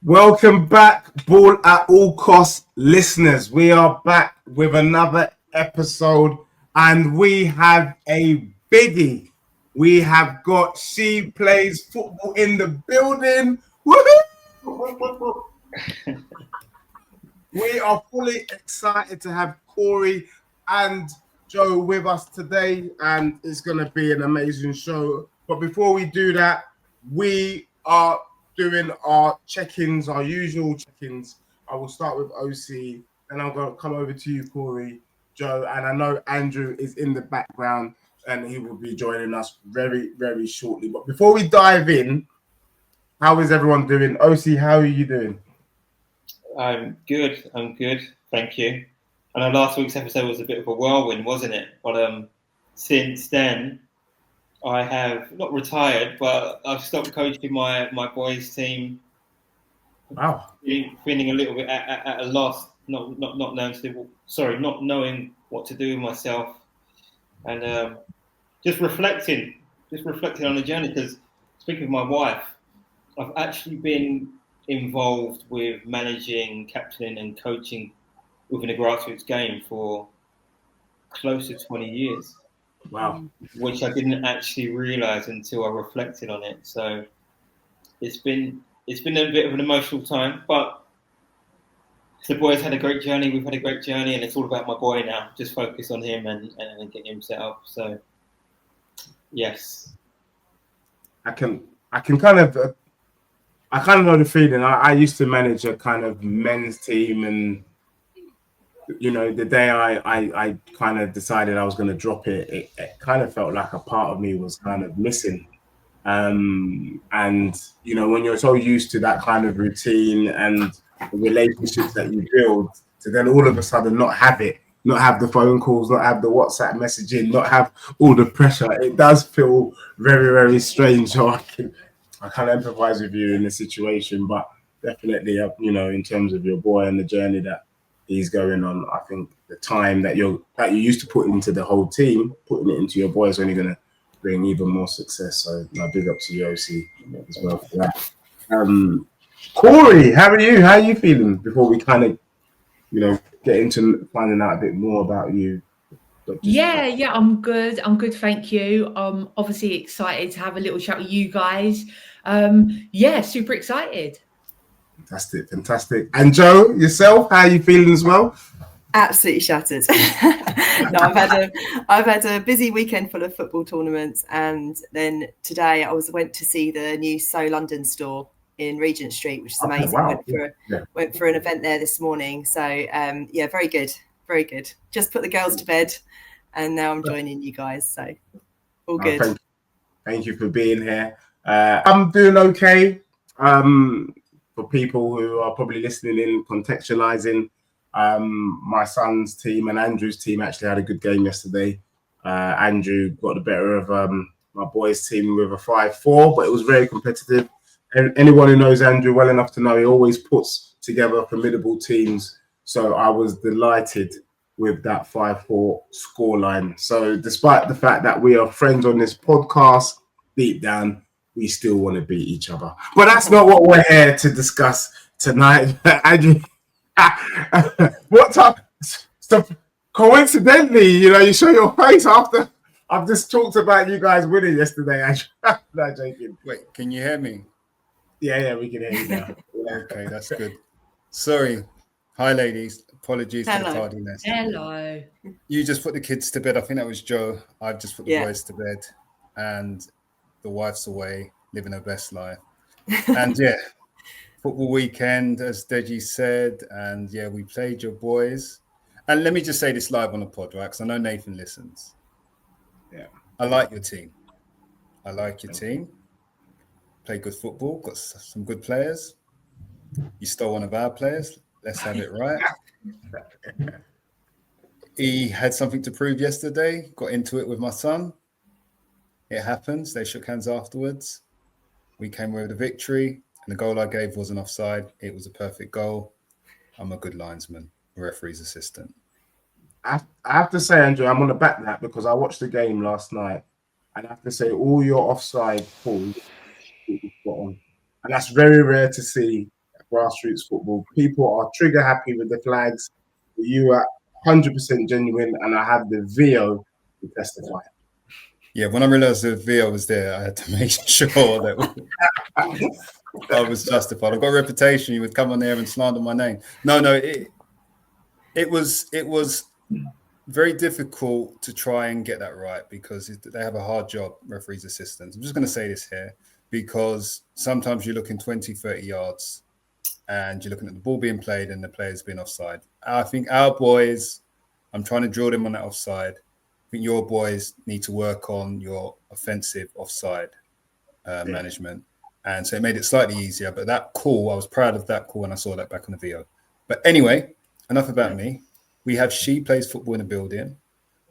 Welcome back, Ball at All Costs listeners. We are back with another episode and we have a biggie. We have got She Plays Football in the building. Woohoo! We are fully excited to have Cori and Jo with us today, and it's going to be an amazing show. But before we do that, we are doing our check-ins, our usual check-ins. I will start with OC, then I'm going to come over to you, Cori, Jo, and I know Andrew is in the background and he will be joining us very, very shortly. But before we dive in, how is everyone doing? OC, how are you doing? I'm good. Thank you. I know last week's episode was a bit of a whirlwind, wasn't it? But since then, I have not retired, but I've stopped coaching my boys' team. Wow. Feeling a little bit at a loss, not knowing what to do with myself, and just reflecting on the journey. Because speaking of my wife, I've actually been involved with managing, captaining, and coaching within a grassroots game for close to 20 years. Wow. Which I didn't actually realise until I reflected on it. So it's been a bit of an emotional time, but the boys had a great journey. We've had a great journey, and it's all about my boy now. Just focus on him and get him set up. So yes, I can kind of know the feeling. I used to manage a kind of men's team, and you know, the day I kind of decided I was going to drop it, it kind of felt like a part of me was kind of missing. And you know, when you're so used to that kind of routine and the relationships that you build, to then all of a sudden not have it, not have the phone calls, not have the WhatsApp messaging, not have all the pressure, it does feel very, very strange. So I kind of empathize with you in the situation, but definitely, you know, in terms of your boy and the journey that he's going on, I think the time that you used to put into the whole team, putting it into your boy is only going to bring even more success. So big up to you, OC, as well for that. Cori, how are you? How are you feeling before we kind of, you know, get into finding out a bit more about you? Yeah, I'm good. Thank you. Obviously excited to have a little chat with you guys. Yeah, super excited. Fantastic. And Jo, yourself, how are you feeling as well? Absolutely shattered. No, I've had a busy weekend full of football tournaments, and then today I went to see the new So London store in Regent Street, which is amazing. Wow. Went for an event there this morning. So yeah, very good. Just put the girls to bed, and now I'm joining you guys. So all good. Thank you for being here. I'm doing okay. For people who are probably listening in, contextualizing, my son's team and Andrew's team actually had a good game yesterday. Andrew got the better of my boys' team with a 5-4, but it was very competitive. And anyone who knows Andrew well enough to know he always puts together formidable teams. So I was delighted with that 5-4 scoreline. So despite the fact that we are friends on this podcast, deep down, we still want to beat each other. But that's not what we're here to discuss tonight. Andrew, what time? So coincidentally, you know, you show your face after I've just talked about you guys winning yesterday, Andrew. No, joking. Wait, can you hear me? Yeah, we can hear you now. Okay, that's good. Sorry. Hi, ladies. Apologies for the tardiness. Hello. You just put the kids to bed. I think that was Jo. I've just put the boys to bed, and the wife's away, living her best life. And yeah, football weekend, as Deji said, and yeah, we played your boys. And let me just say this live on the pod, right? Because I know Nathan listens. Yeah, I like your team. Play good football, got some good players. You stole one of our players. Let's have it right. He had something to prove yesterday, got into it with my son. It happens. They shook hands afterwards. We came away with a victory, and the goal I gave wasn't offside. It was a perfect goal. I'm a good linesman, referee's assistant. I have to say, Andrew, I'm going to back that because I watched the game last night, and I have to say all your offside calls spot on. And that's very rare to see grassroots football. People are trigger happy with the flags. You are 100% genuine, and I have the VO to testify. Yeah, when I realised the VO was there, I had to make sure that I was justified. I've got a reputation. You would come on there and slander my name. No, it was very difficult to try and get that right because they have a hard job, referees, assistants. I'm just going to say this here because sometimes you're looking 20, 30 yards and you're looking at the ball being played and the players being offside. I think our boys, I'm trying to drill them on that offside. I think your boys need to work on your offensive offside management. And so it made it slightly easier. But that call, I was proud of that call when I saw that back on the VO. But anyway, enough about me. We have She Plays Football in the building.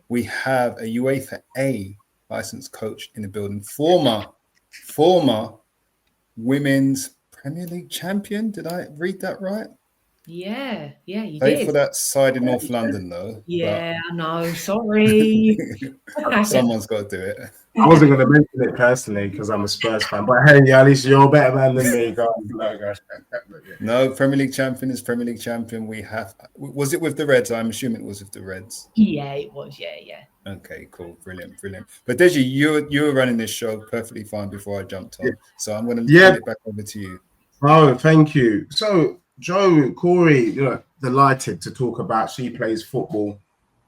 We have a UEFA A licensed coach in the building. Former women's Premier League champion. Did I read that right? Yeah, you Played did. for that side in North London, though. Yeah, I know. Sorry. Someone's got to do it. I wasn't going to mention it personally because I'm a Spurs fan, but hey, at least you're a better man than me. No, Premier League champion is Premier League champion. Was it with the Reds? I'm assuming it was with the Reds. Yeah, it was. Yeah. Okay, cool, brilliant. But Deji, you were running this show perfectly fine before I jumped on, so I'm going to hand it back over to you. Oh, thank you. So, Jo, Cori, delighted to talk about She Plays Football.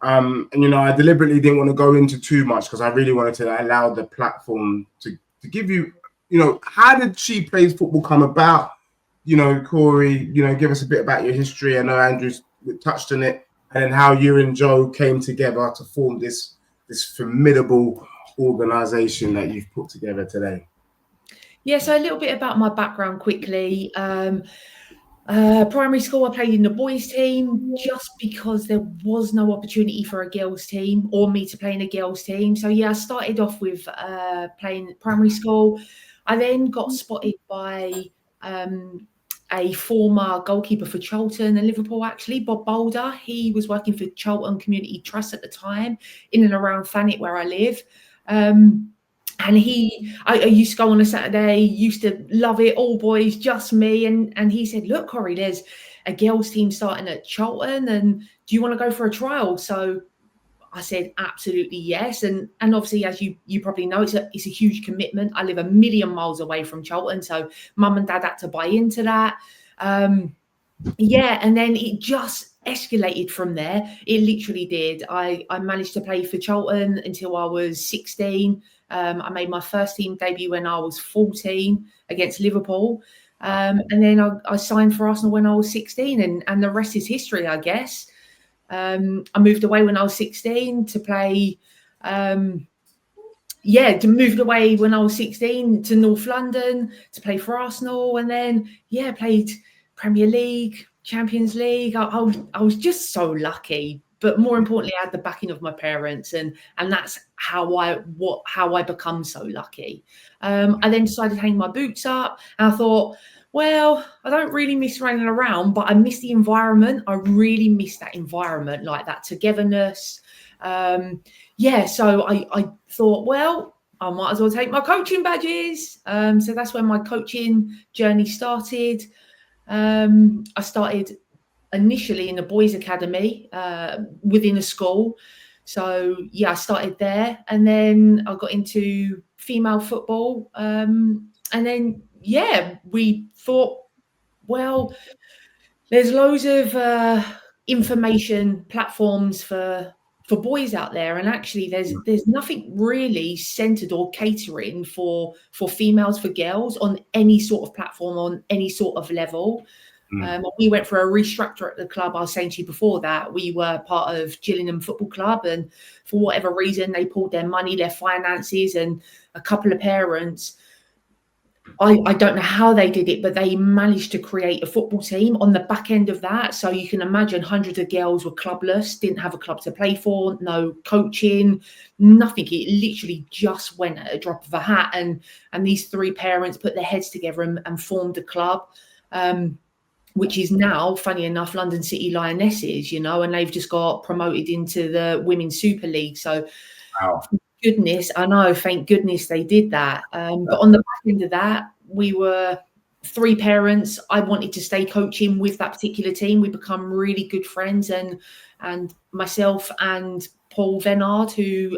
And I deliberately didn't want to go into too much because I really wanted to allow the platform to give you, how did She Plays Football come about? Cori, give us a bit about your history. I know Andrew's touched on it, and then how you and Jo came together to form this formidable organization that you've put together today. Yeah, so a little bit about my background quickly. Primary school, I played in the boys' team just because there was no opportunity for a girls' team or me to play in a girls' team. So, I started off with playing primary school. I then got spotted by a former goalkeeper for Charlton and Liverpool, actually, Bob Boulder. He was working for Charlton Community Trust at the time, in and around Thanet, where I live. And I used to go on a Saturday, used to love it, all boys, just me. And he said, look, Cori, there's a girls team starting at Charlton, and do you want to go for a trial? So I said, absolutely yes. And obviously, as you probably know, it's a huge commitment. I live a million miles away from Charlton, so mum and dad had to buy into that. And then it just escalated from there. It literally did. I managed to play for Charlton until I was 16. I made my first team debut when I was 14 against Liverpool. And then I signed for Arsenal when I was 16, and the rest is history, I guess. I moved away when I was 16 to play. Moved away when I was 16 to North London to play for Arsenal, and then played Premier League, Champions League. I was just so lucky. But more importantly, I had the backing of my parents, and that's how I become so lucky. I then decided to hang my boots up, and I thought, well, I don't really miss running around, but I miss the environment. I really miss that environment, like that togetherness. So I thought, well, I might as well take my coaching badges. So that's when my coaching journey started. I started initially in the boys' academy within a school. So, I started there, and then I got into female football. And then, we thought, well, there's loads of information platforms for boys out there, and actually there's nothing really centered or catering for females, for girls on any sort of platform, on any sort of level. We went for a restructure at the club. I was saying to you before that we were part of Gillingham Football Club, and for whatever reason they pulled their money, their finances, and a couple of parents, I don't know how they did it, but they managed to create a football team on the back end of that. So you can imagine hundreds of girls were clubless, didn't have a club to play for, no coaching, nothing. It literally just went at a drop of a hat. And these three parents put their heads together and formed a club, which is now, funny enough, London City Lionesses, and they've just got promoted into the Women's Super League. So wow. Goodness, I know, thank goodness they did that. But on the back end of that, we were 3 parents. I wanted to stay coaching with that particular team. We become really good friends, and myself and Paul Venard, who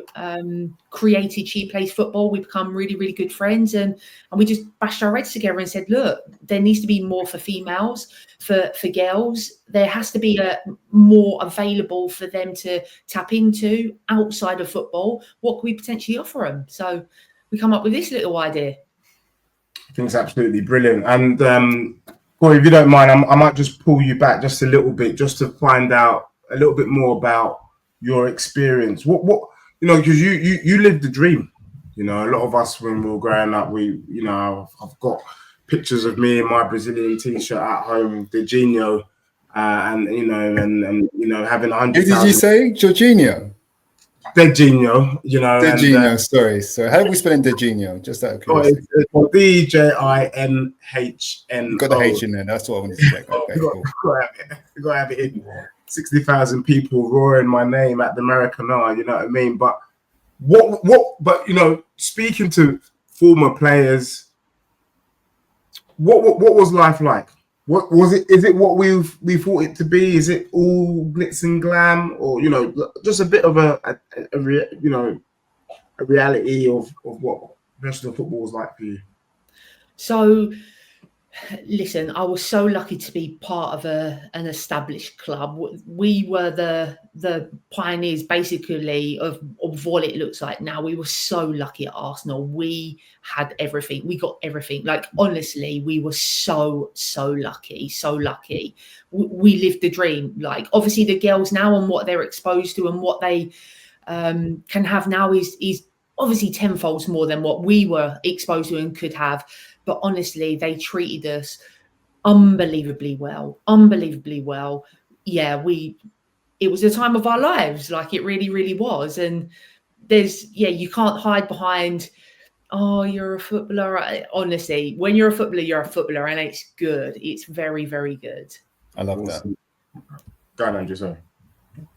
created She Plays Football, we become really, really good friends, and we just bashed our heads together and said, look, there needs to be more for females, for girls. There has to be more available for them to tap into outside of football. What could we potentially offer them? So we come up with this little idea. I think it's absolutely brilliant. And Cori, if you don't mind, I might just pull you back just a little bit, just to find out a little bit more about your experience. What because you lived the dream. A lot of us when we were growing up, I've got pictures of me in my Brazilian t-shirt at home, Jorginho, and having 100,000. Who did you say, Jorginho? Jorginho, Jorginho, sorry. How do we spell in Jorginho? Just out of curiosity. DJINHNO. You got the H in there. That's what I wanted to check. Okay, cool. You got to have it in. 60,000 people roaring my name at the Maracanã. You know what I mean? But speaking to former players, what was life like? What was it? Is it what we thought it to be? Is it all glitz and glam, or just a bit of a reality of what professional football was like for you? So, listen, I was so lucky to be part of an established club. We were the pioneers, basically, of what it looks like now. We were so lucky at Arsenal. We had everything. We got everything. Like, honestly, we were so lucky. So lucky. We lived the dream. Like, obviously, the girls now and what they're exposed to and what they can have now is obviously tenfold more than what we were exposed to and could have. But honestly, they treated us unbelievably well. Yeah, it was the time of our lives. Like, it really, really was. And you can't hide behind, oh, you're a footballer. Honestly, when you're a footballer, you're a footballer, and it's good. It's very, very good. I love that. Go on, Andrew, sorry.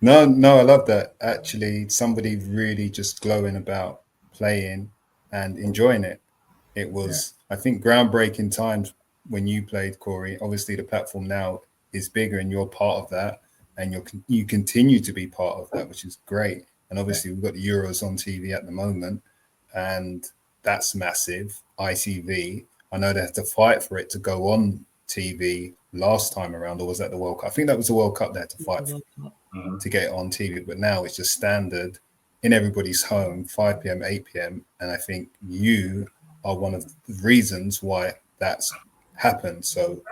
No, I love that. Actually, somebody really just glowing about playing and enjoying it. It was, I think, groundbreaking times when you played, Cori. Obviously, the platform now is bigger, and you're part of that, and you continue to be part of that, which is great. And obviously, we've got the Euros on TV at the moment, and that's massive. ITV, I know they had to fight for it to go on TV last time around, or was that the World Cup? I think that was the World Cup they had to fight for, to get it on TV. But now it's just standard in everybody's home, 5 p.m., 8 p.m. And I think you are one of the reasons why that's happened. So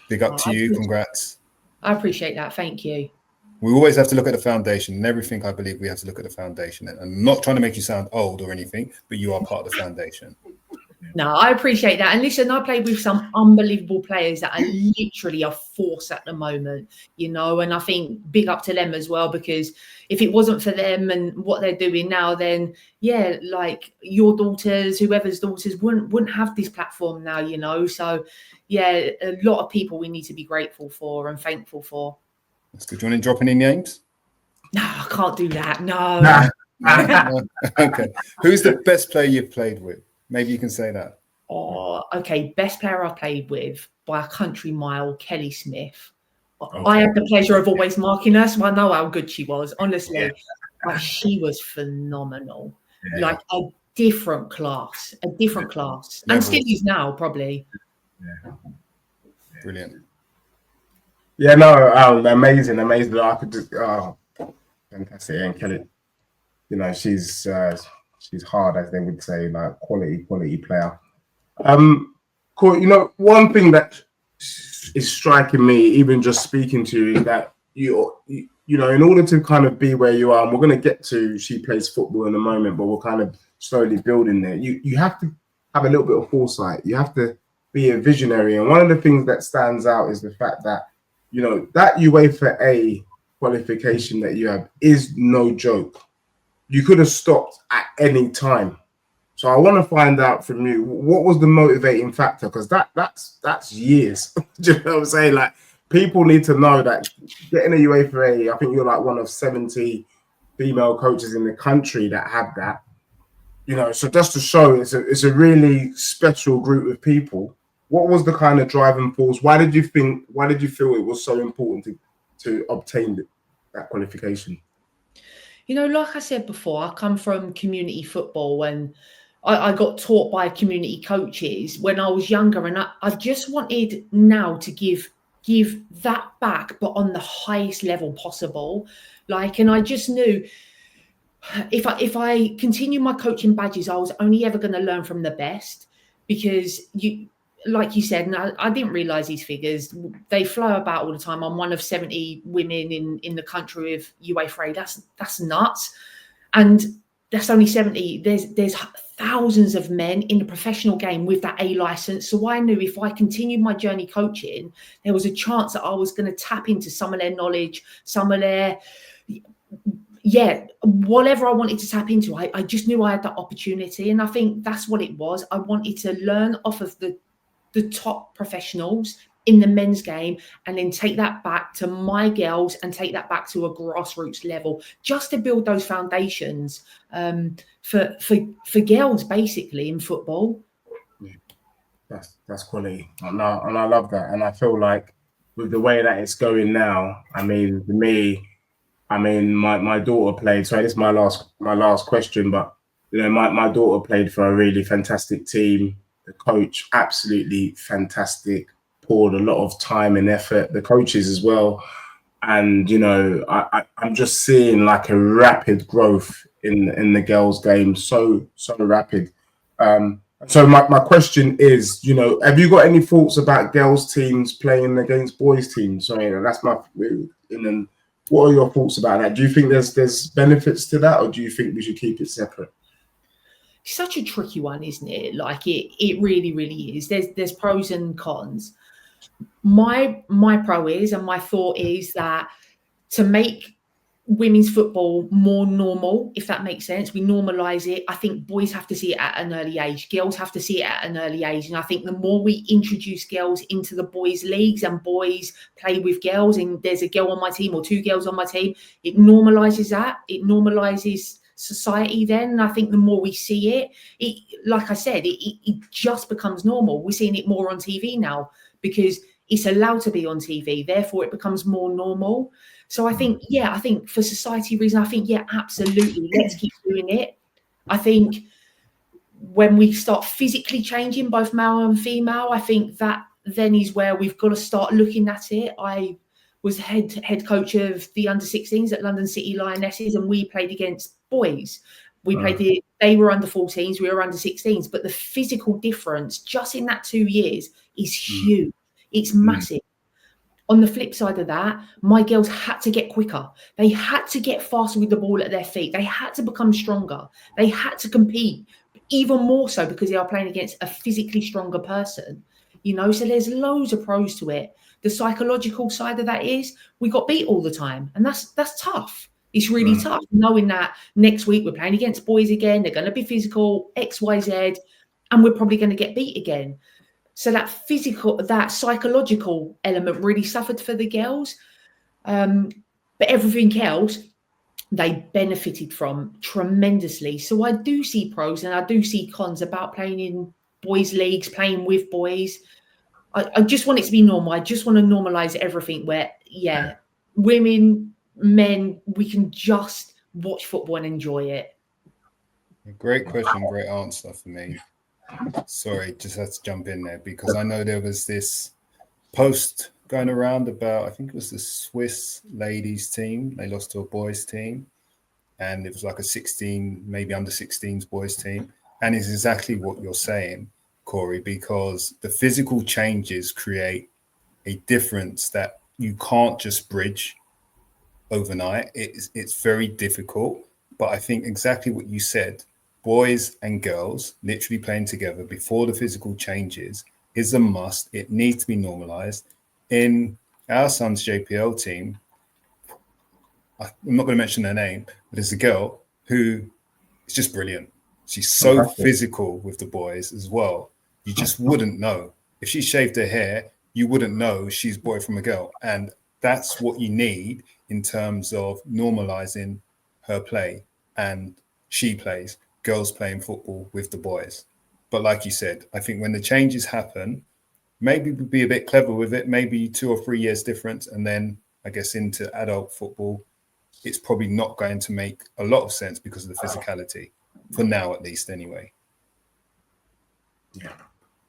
big up to you. Congrats. I appreciate that. Thank you. We always have to look at the foundation, and everything. I believe we have to look at the foundation. And I'm not trying to make you sound old or anything, but you are part of the foundation. No, I appreciate that. And listen, I played with some unbelievable players that are literally a force at the moment, and I think big up to them as well, because if it wasn't for them and what they're doing now, then like your daughters, whoever's daughters wouldn't have this platform now, So a lot of people we need to be grateful for and thankful for. That's good. Do you want to drop any names? No, I can't do that. No. No. Okay. Who's the best player you've played with? Maybe you can say that. Oh, okay. Best player I've played with by a country mile, Kelly Smith. Okay. I had the pleasure of always marking her, so I know how good she was. Honestly, but she was phenomenal. Yeah. Like a different class, and still is now probably. Yeah. Brilliant. Yeah, no, amazing. I could just, fantastic. And Kelly, she's hard, as they would say, like quality player. Cool. One thing that is striking me, even just speaking to you, is that in order to kind of be where you are, and we're going to get to She Plays Football in a moment, but we're kind of slowly building there. You have to have a little bit of foresight. You have to be a visionary. And one of the things that stands out is the fact that, that UEFA A qualification that you have is no joke. You could have stopped at any time. So I want to find out from you, what was the motivating factor? Because that's years. Do you know what I'm saying? Like, people need to know that getting a UEFA A, I think you're like one of 70 female coaches in the country that have that. So just to show it's a really special group of people. what was the kind of driving force? Why did you feel it was so important to obtain that qualification? You know, like I said before, I come from community football, and I got taught by community coaches when I was younger, and I just wanted now to give that back, but on the highest level possible. And I just knew if I continue my coaching badges, I was only ever going to learn from the best, because like you said, and I didn't realize these figures, they fly about all the time. I'm one of 70 women in the country with UEFA. That's nuts. And that's only 70. There's thousands of men in the professional game with that A license. So I knew if I continued my journey coaching, there was a chance that I was going to tap into some of their knowledge, some of their, whatever I wanted to tap into. I just knew I had that opportunity. And I think that's what it was. I wanted to learn off of the top professionals in the men's game, and then take that back to my girls and take that back to a grassroots level, just to build those foundations for girls basically in football. That's quality, and I love that. And I feel like with the way that it's going now, I mean, for me, my daughter played. So this is my last question, but you know, my daughter played for a really fantastic team. The coach, absolutely fantastic, poured a lot of time and effort. The coaches as well, and you know, I'm just seeing like a rapid growth in the girls' game, so rapid. So my question is, you know, have you got any thoughts about girls' teams playing against boys' teams? Sorry, that's my. And then, what are your thoughts about that? Do you think there's benefits to that, or do you think we should keep it separate? Such a tricky one, isn't it? Like it really, really is. There's pros and cons. My pro is, and my thought is that to make women's football more normal, if that makes sense, we normalize it. I think boys have to see it at an early age. Girls have to see it at an early age. And I think the more we introduce girls into the boys' leagues and boys play with girls, and there's a girl on my team or two girls on my team, it normalizes that. It normalizes society then. And I think the more we see it, like I said, it just becomes normal. We're seeing it more on TV now because it's allowed to be on TV. Therefore, it becomes more normal. So I think for society reasons, I think, absolutely. Let's keep doing it. I think when we start physically changing both male and female, I think that then is where we've got to start looking at it. I was head coach of the under-16s at London City Lionesses, and we played against boys. They were under 14s, we were under 16s, but the physical difference just in that 2 years is huge. It's massive. On the flip side of that, my girls had to get quicker. They had to get faster with the ball at their feet. They had to become stronger. They had to compete even more so because they are playing against a physically stronger person. You know, so there's loads of pros to it. The psychological side of that is we got beat all the time, and that's tough. It's really tough knowing that next week we're playing against boys again. They're going to be physical, X, Y, Z, and we're probably going to get beat again. So that psychological element really suffered for the girls. But everything else, they benefited from tremendously. So I do see pros and I do see cons about playing in boys' leagues, playing with boys. I just want it to be normal. I just want to normalize everything where, women, men, we can just watch football and enjoy it. Great question, great answer for me. Sorry, just had to jump in there because I know there was this post going around about, I think it was the Swiss ladies team. They lost to a boys team, and it was like a 16, maybe under 16s boys team. And it's exactly what you're saying, Cori, because the physical changes create a difference that you can't just bridge overnight. It's very difficult, but I think exactly what you said, boys and girls literally playing together before the physical changes is a must. It needs to be normalized. In our son's JPL team, I'm not going to mention her name, but there's a girl who is just brilliant. She's so physical with the boys as well. You just wouldn't know. If she shaved her hair, you wouldn't know she's a boy from a girl. And that's what you need in terms of normalizing her play. And she plays. Girls playing football with the boys. But like you said, I think when the changes happen, maybe be a bit clever with it, maybe 2 or 3 years difference, and then I guess into adult football, it's probably not going to make a lot of sense because of the physicality, for now at least, anyway.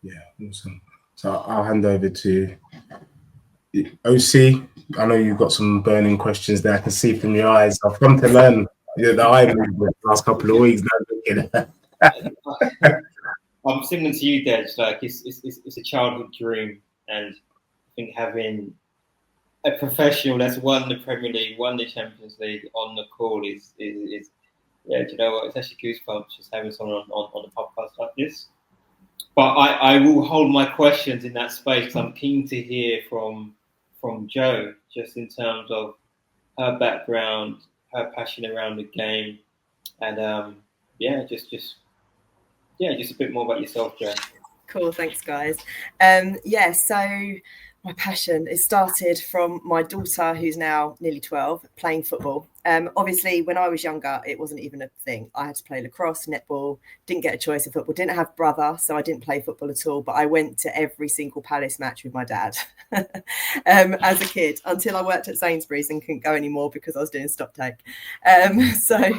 Yeah, awesome. So I'll hand over to OC. I know you've got some burning questions there. I can see from your eyes. I've come to learn the eye movement the last couple of weeks. I'm similar to you, Dej. Like it's a childhood dream, and I think having a professional that's won the Premier League, won the Champions League on the call is yeah. Do you know what? It's actually goosebumps just having someone on the podcast like this. But I will hold my questions in that space because I'm keen to hear from Jo, just in terms of her background, her passion around the game, and just a bit more about yourself, Jo. Cool, thanks guys. So my passion, it started from my daughter, who's now nearly 12, playing football. Obviously, when I was younger, it wasn't even a thing. I had to play lacrosse, netball, didn't get a choice of football, didn't have brother, so I didn't play football at all, but I went to every single Palace match with my dad as a kid, until I worked at Sainsbury's and couldn't go anymore because I was doing stock take. So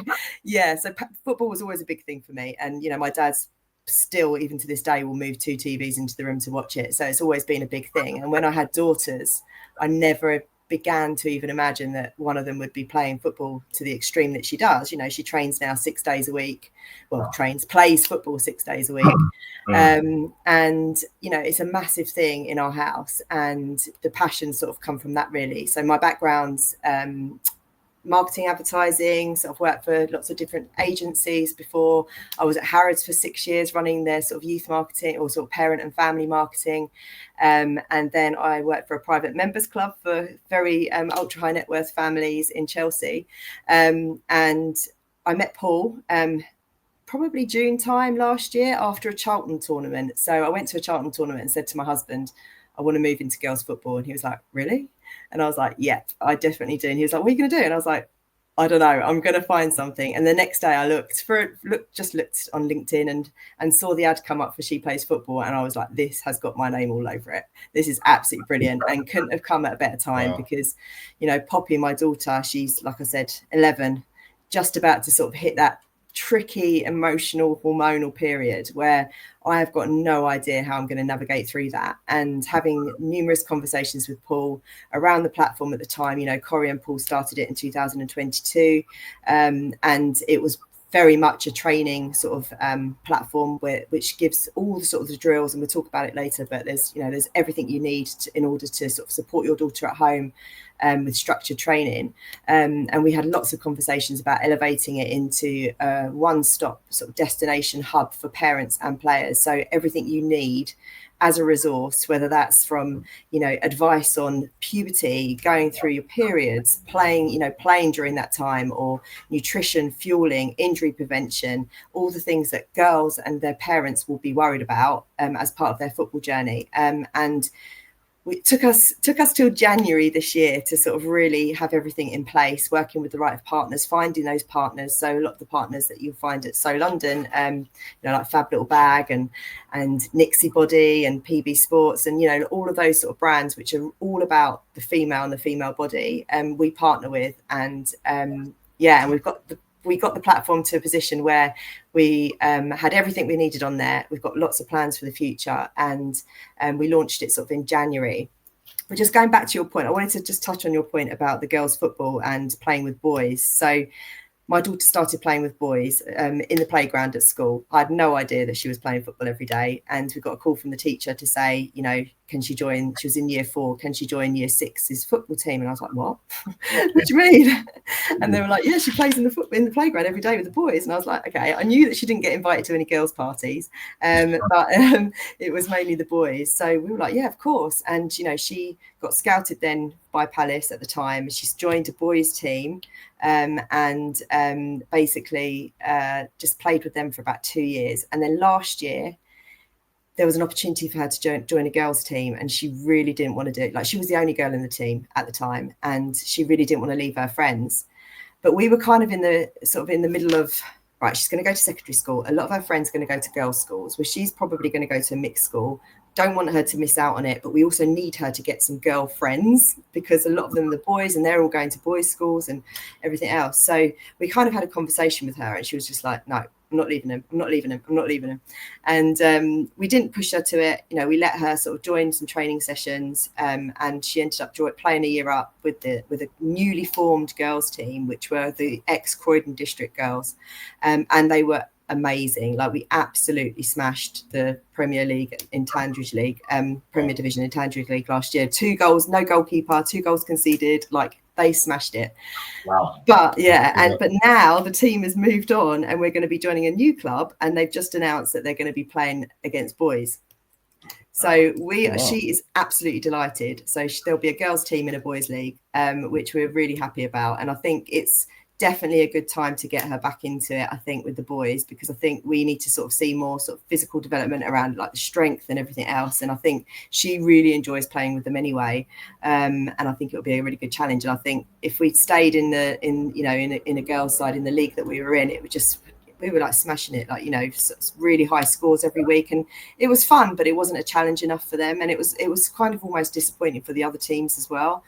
football was always a big thing for me. And, my dad's still, even to this day, will move 2 TVs into the room to watch it. So it's always been a big thing. And when I had daughters, I never began to even imagine that one of them would be playing football to the extreme that she does. She trains now 6 days a week. Well, plays football 6 days a week. And, it's a massive thing in our house. And the passion sort of come from that, really. So my background's marketing, advertising. So I've worked for lots of different agencies before. I was at Harrods for 6 years running their sort of youth marketing, or sort of parent and family marketing. And then I worked for a private members club for very ultra high net worth families in Chelsea. And I met Paul probably June time last year after a Charlton tournament. So I went to a Charlton tournament and said to my husband, I want to move into girls football. And he was like, really? And I was like, yeah, I definitely do. And he was like, what are you going to do? And I was like, I don't know, I'm going to find something. And the next day I looked on LinkedIn and saw the ad come up for She Plays Football. And I was like, this has got my name all over it. This is absolutely brilliant, and couldn't have come at a better time. Wow. Because, Poppy, my daughter, she's, like I said, 11, just about to sort of hit that tricky emotional hormonal period where I have got no idea how I'm going to navigate through that. And having numerous conversations with Paul around the platform at the time, Cori and Paul started it in 2022, and it was very much a training sort of platform which gives all the sort of the drills, and we'll talk about it later, but there's everything you need in order to sort of support your daughter at home with structured training. And we had lots of conversations about elevating it into a one-stop sort of destination hub for parents and players. So everything you need as a resource, whether that's from, advice on puberty, going through your periods, playing during that time, or nutrition, fueling, injury prevention, all the things that girls and their parents will be worried about as part of their football journey. And it took us till January this year to sort of really have everything in place, working with the right partners, finding those partners. So a lot of the partners that you'll find at So London, like Fab Little Bag and Nixie Body and PB Sports, and all of those sort of brands which are all about the female and the female body, we partner with. And and we got the platform to a position where we had everything we needed on there. We've got lots of plans for the future, and we launched it sort of in January. But just going back to your point, I wanted to just touch on your point about the girls' football and playing with boys. So my daughter started playing with boys in the playground at school. I had no idea that she was playing football every day. And we got a call from the teacher to say, can she join? She was in year 4. Can she join year 6's football team? And I was like, what? What do you mean? And they were like, yeah, she plays in the playground every day with the boys. And I was like, okay. I knew that she didn't get invited to any girls' parties, but it was mainly the boys. So we were like, yeah, of course. And, she got scouted then by Palace at the time. She's joined a boys' team and basically just played with them for about 2 years. And then last year, there was an opportunity for her to join a girls' team, and she really didn't want to do it. Like, she was the only girl in the team at the time, and she really didn't want to leave her friends. But we were kind of in the middle of right, she's going to go to secondary school. A lot of her friends are going to go to girls' schools, where she's probably going to go to a mixed school. Don't want her to miss out on it, but we also need her to get some girl friends, because a lot of them are the boys and they're all going to boys' schools and everything else. So we kind of had a conversation with her, and she was just like, no, I'm not leaving him. I'm not leaving him. I'm not leaving him. And we didn't push her to it. You know, we let her sort of join some training sessions, and she ended up playing a year up with a newly formed girls team, which were the ex-Croydon district girls, and they were amazing. Like, we absolutely smashed the Premier League in Tandridge League, Premier Division in Tandridge League last year. 2 goals, no goalkeeper, 2 goals conceded. Like, they smashed it. Wow. But but now the team has moved on, and we're going to be joining a new club, and they've just announced that they're going to be playing against boys. So she is absolutely delighted. So there'll be a girls team in a boys league, which we're really happy about. And I think it's definitely a good time to get her back into it, I think, with the boys, because I think we need to sort of see more sort of physical development around like the strength and everything else. And I think she really enjoys playing with them anyway. And I think it'll be a really good challenge. And I think if we'd stayed in a girls' side in the league that we were in, we were like smashing it, like, you know, really high scores every week, and it was fun, but it wasn't a challenge enough for them, and it was kind of almost disappointing for the other teams as well.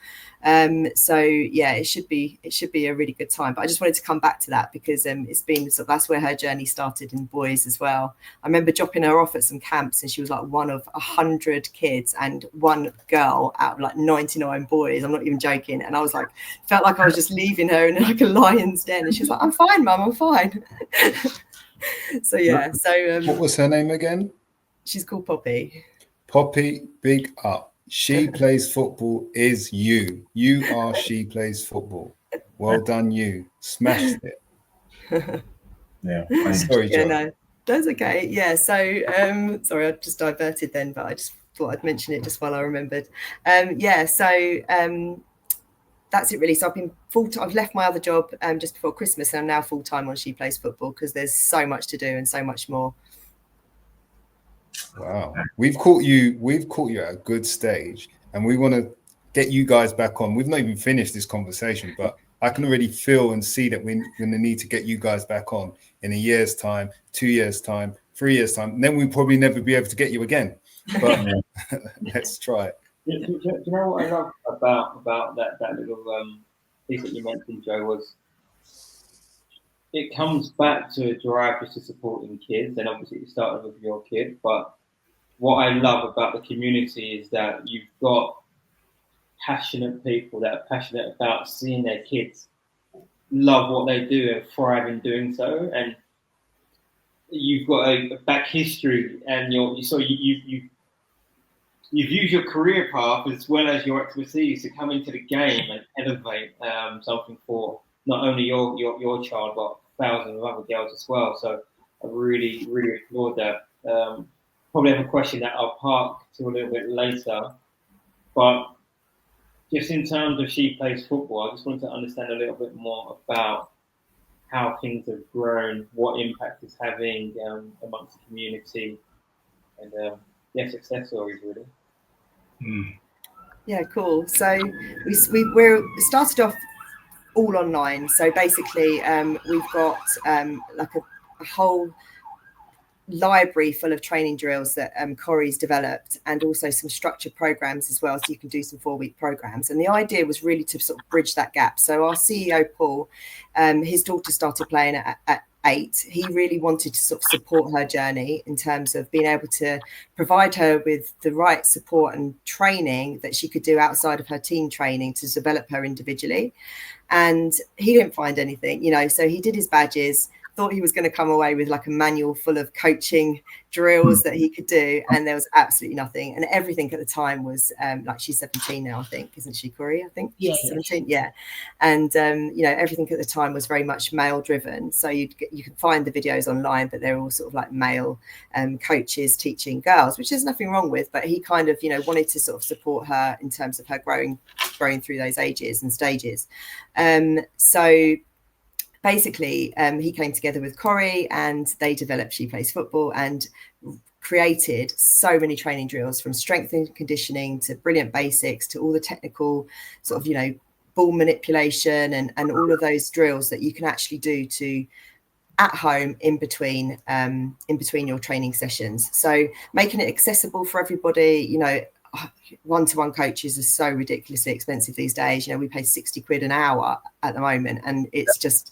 So yeah, it should be a really good time. But I just wanted to come back to that because it's been sort of, that's where her journey started in boys as well. I remember dropping her off at some camps, and she was like one of 100 kids and one girl out of like 99 boys. I'm not even joking. And I was like, felt like I was just leaving her in like a lion's den, and she was like, I'm fine, Mum, I'm fine. So yeah. So what was her name again? She's called Poppy. Poppy, big up. She plays football is you. You are She Plays Football. Well done, you. Smashed it. Yeah. Sorry, Jo. Yeah, no, that's okay. Yeah. So sorry, I just diverted then, but I just thought I'd mention it just while I remembered. That's it really. So I've been I've left my other job just before Christmas, and I'm now full time on She Plays Football because there's so much to do and so much more. Wow, we've caught you at a good stage, and we want to get you guys back on. We've not even finished this conversation, but I can already feel and see that we're going to need to get you guys back on in a year's time, 2 years' time, 3 years' time. And then we'll probably never be able to get you again. But let's try it. Do you know what I love about that little piece that you mentioned, Jo, was it comes back to a drive just to supporting kids, and obviously it started with your kid, but what I love about the community is that you've got passionate people that are passionate about seeing their kids love what they do and thrive in doing so, and you've got a back history, and you've used your career path as well as your expertise to come into the game and elevate something for not only your child, but thousands of other girls as well. So I really, really applaud that. Probably have a question that I'll park to a little bit later, but just in terms of She Plays Football, I just wanted to understand a little bit more about how things have grown, what impact it's having amongst the community, and success stories really. Yeah, cool. So we're started off all online. So basically, we've got like a whole library full of training drills that Cori's developed, and also some structured programs as well, so you can do some 4-week programs. And the idea was really to sort of bridge that gap. So our CEO Paul, his daughter started playing at 8. He really wanted to sort of support her journey in terms of being able to provide her with the right support and training that she could do outside of her team training to develop her individually. And he didn't find anything, you know, so he did his badges, thought he was going to come away with like a manual full of coaching drills that he could do, and there was absolutely nothing. And everything at the time was like, she's 17 now, I think, isn't she, Cori? I think she's 17. Yeah. And everything at the time was very much male driven, so you can find the videos online, but they're all sort of like male coaches teaching girls, which there's nothing wrong with, but he kind of wanted to sort of support her in terms of her growing through those ages and stages. So basically, he came together with Cori, and they developed She Plays Football and created so many training drills, from strength and conditioning to brilliant basics to all the technical sort of, ball manipulation and all of those drills that you can actually do to at home in between your training sessions. So making it accessible for everybody. You know, one-to-one coaches are so ridiculously expensive these days. You know, we pay 60 quid an hour at the moment, and it's just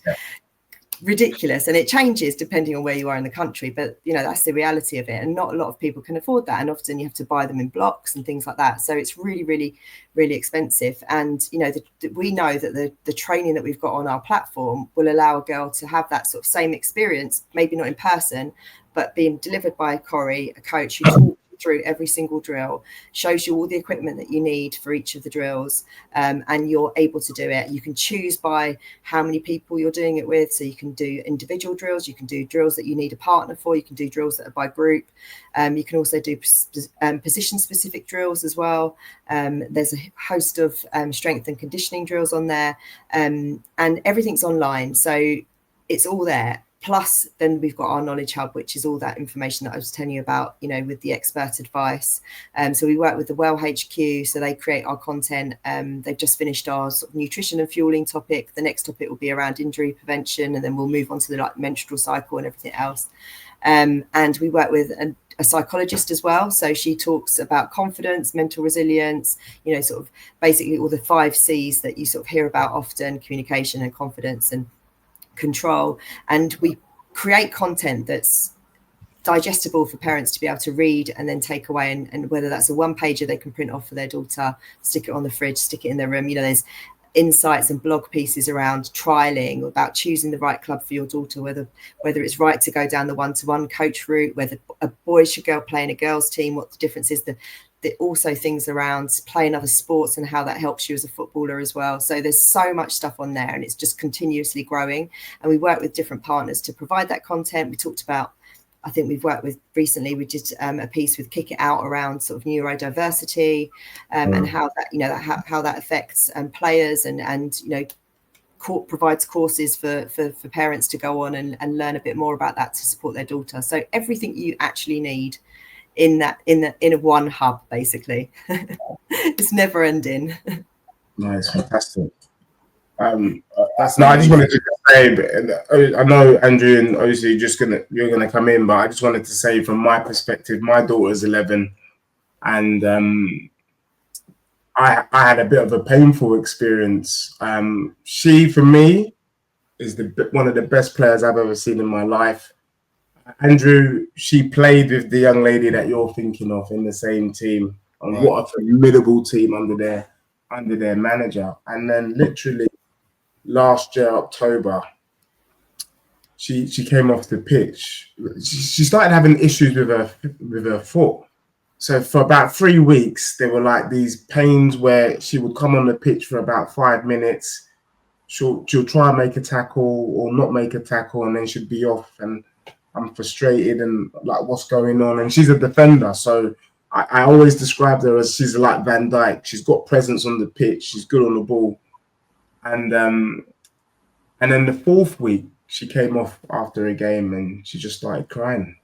ridiculous, and it changes depending on where you are in the country, but you know, that's the reality of it, and not a lot of people can afford that, and often you have to buy them in blocks and things like that, so it's really expensive. And you know, we know that the training that we've got on our platform will allow a girl to have that sort of same experience, maybe not in person, but being delivered by Cori, a coach who talks through every single drill, shows you all the equipment that you need for each of the drills, and you're able to do it. You can choose by how many people you're doing it with, so you can do individual drills, you can do drills that you need a partner for, you can do drills that are by group, you can also do position specific drills as well. There's a host of strength and conditioning drills on there, and everything's online, so it's all there. Plus, then we've got our knowledge hub, which is all that information that I was telling you about, you know, with the expert advice. So we work with the Well HQ, so they create our content. They've just finished our sort of nutrition and fueling topic. The next topic will be around injury prevention, and then we'll move on to the like menstrual cycle and everything else. And we work with a psychologist as well. So she talks about confidence, mental resilience, you know, sort of basically all the 5 C's that you sort of hear about often: communication and confidence and control. And we create content that's digestible for parents to be able to read and then take away, and whether that's a 1-pager they can print off for their daughter, stick it on the fridge, stick it in their room. You know, there's insights and blog pieces around trialing, about choosing the right club for your daughter, whether it's right to go down the one-to-one coach route, whether a boy should go play in a girls team, what the difference is, also things around playing other sports and how that helps you as a footballer as well. So there's so much stuff on there, and it's just continuously growing, and we work with different partners to provide that content. We talked about, I think we've worked with recently, we did a piece with Kick It Out around sort of neurodiversity, and how that, you know, how that affects players, and you know, provides courses for parents to go on and learn a bit more about that to support their daughter. So everything you actually need in a one hub, basically. It's never ending. Nice, fantastic. I just wanted to say, I know Andrew and obviously you're gonna come in, but I just wanted to say from my perspective, my daughter's 11, and I had a bit of a painful experience. She, for me, is one of the best players I've ever seen in my life. Andrew, she played with the young lady that you're thinking of in the same team, and right. What a formidable team under their manager. And then literally last year, October, she came off the pitch. She started having issues with her foot. So for about 3 weeks, there were like these pains where she would come on the pitch for about 5 minutes. She'll try and make a tackle or not make a tackle, and then she'd be off, and I'm frustrated and like, what's going on? And she's a defender, so I always described her as she's like Van Dijk. She's got presence on the pitch. She's good on the ball. And then the 4th week, she came off after a game and she just started crying.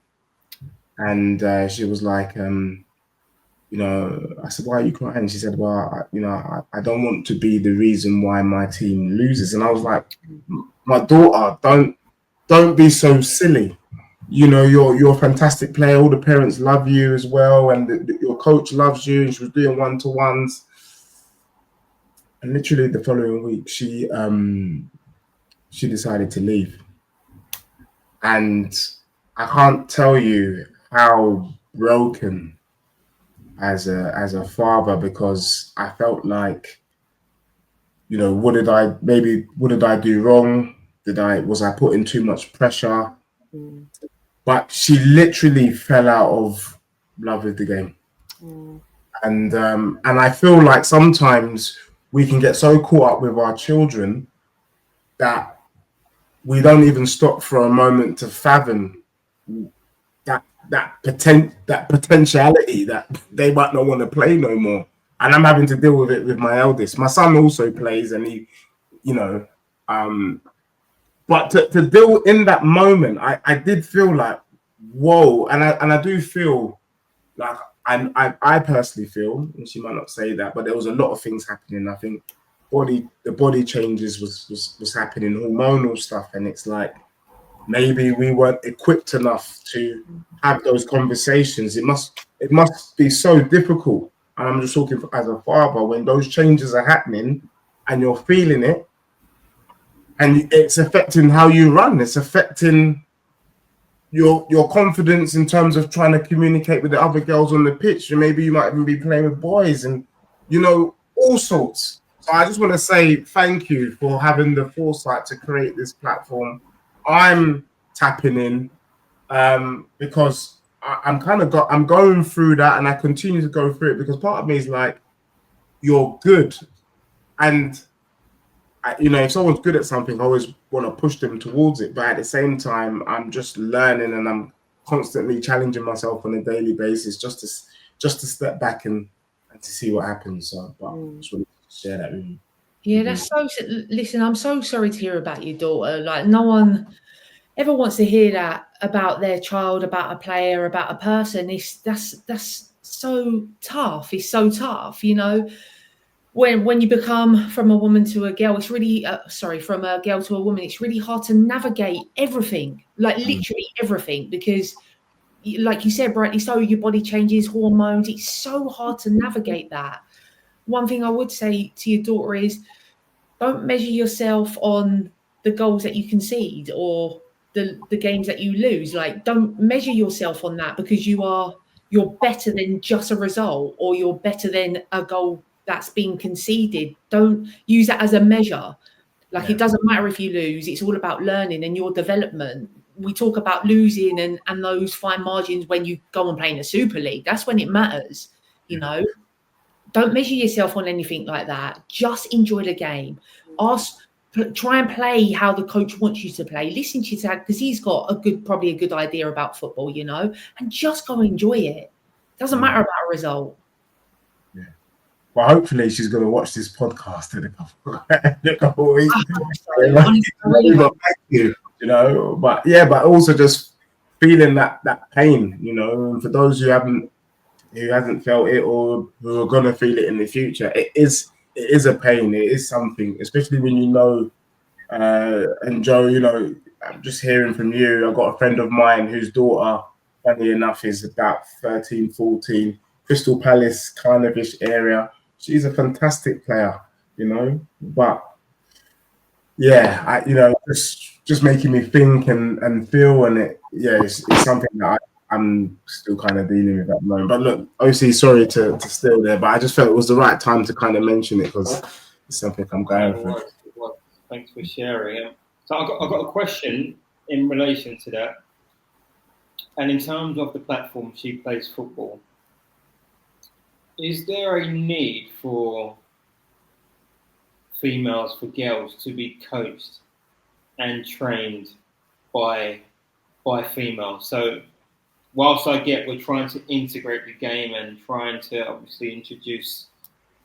And she was like, you know, I said, why are you crying? She said, well, I don't want to be the reason why my team loses. And I was like, my daughter, don't be so silly. You know, you're a fantastic player. All the parents love you as well, and your coach loves you. And she was doing one-to-ones. And literally the following week, she decided to leave. And I can't tell you how broken as a father, because I felt like, you know, what did I do wrong? Was I putting too much pressure? But she literally fell out of love with the game. And I feel like sometimes we can get so caught up with our children that we don't even stop for a moment to fathom that potentiality that they might not want to play no more. And I'm having to deal with it with my eldest. My son also plays, and he, you know, but to deal in that moment, I did feel like, whoa, and I do feel like I personally feel, and she might not say that, but there was a lot of things happening. I think the body changes was happening, hormonal stuff, and it's like maybe we weren't equipped enough to have those conversations. It must be so difficult. And I'm just talking as a father, when those changes are happening and you're feeling it, and it's affecting how you run. It's affecting your confidence in terms of trying to communicate with the other girls on the pitch. And maybe you might even be playing with boys and, you know, all sorts. So I just want to say thank you for having the foresight to create this platform. I'm tapping in because I'm going through that, and I continue to go through it because part of me is like, you're good. And you know, if someone's good at something, I always want to push them towards it. But at the same time, I'm just learning, and I'm constantly challenging myself on a daily basis just to step back and to see what happens. So, but I just want to share that with you. Yeah, that's so. Listen, I'm so sorry to hear about your daughter. Like, no one ever wants to hear that about their child, about a player, about a person. That's so tough. It's so tough, you know. When you become from a woman to a girl, it's really from a girl to a woman, it's really hard to navigate everything, like literally everything, because like you said, rightly so, your body changes, hormones. It's so hard to navigate that. One thing I would say to your daughter is, don't measure yourself on the goals that you concede or the games that you lose. Like, don't measure yourself on that, because you're better than just a result, or you're better than a goal that's been conceded. Don't use that as a measure. Like, it doesn't matter if you lose. It's all about learning and your development. We talk about losing and those fine margins when you go and play in the Super League. That's when it matters, you know. Don't measure yourself on anything like that. Just enjoy the game. Try and play how the coach wants you to play. Listen to your dad, because he's got probably a good idea about football, you know, and just go enjoy it. Doesn't matter about a result. Yeah. Well, hopefully she's going to watch this podcast in a couple of weeks. Thank you, you know, but also just feeling that pain, you know, and for those who hasn't felt it or who are going to feel it in the future, it is a pain. It is something, especially when you know, and Jo, you know, I'm just hearing from you. I've got a friend of mine whose daughter, funny enough, is about 13, 14, Crystal Palace kind of ish area. She's a fantastic player, you know, but yeah, you know, just making me think and feel, and it's something that I'm still kind of dealing with at the moment. But look, obviously, sorry to steal there, but I just felt it was the right time to kind of mention it because it's something I'm going through. Thanks for sharing. So I've got a question in relation to that. And in terms of the platform She Plays Football, is there a need for females, for girls, to be coached and trained by females? So whilst I get we're trying to integrate the game and trying to obviously introduce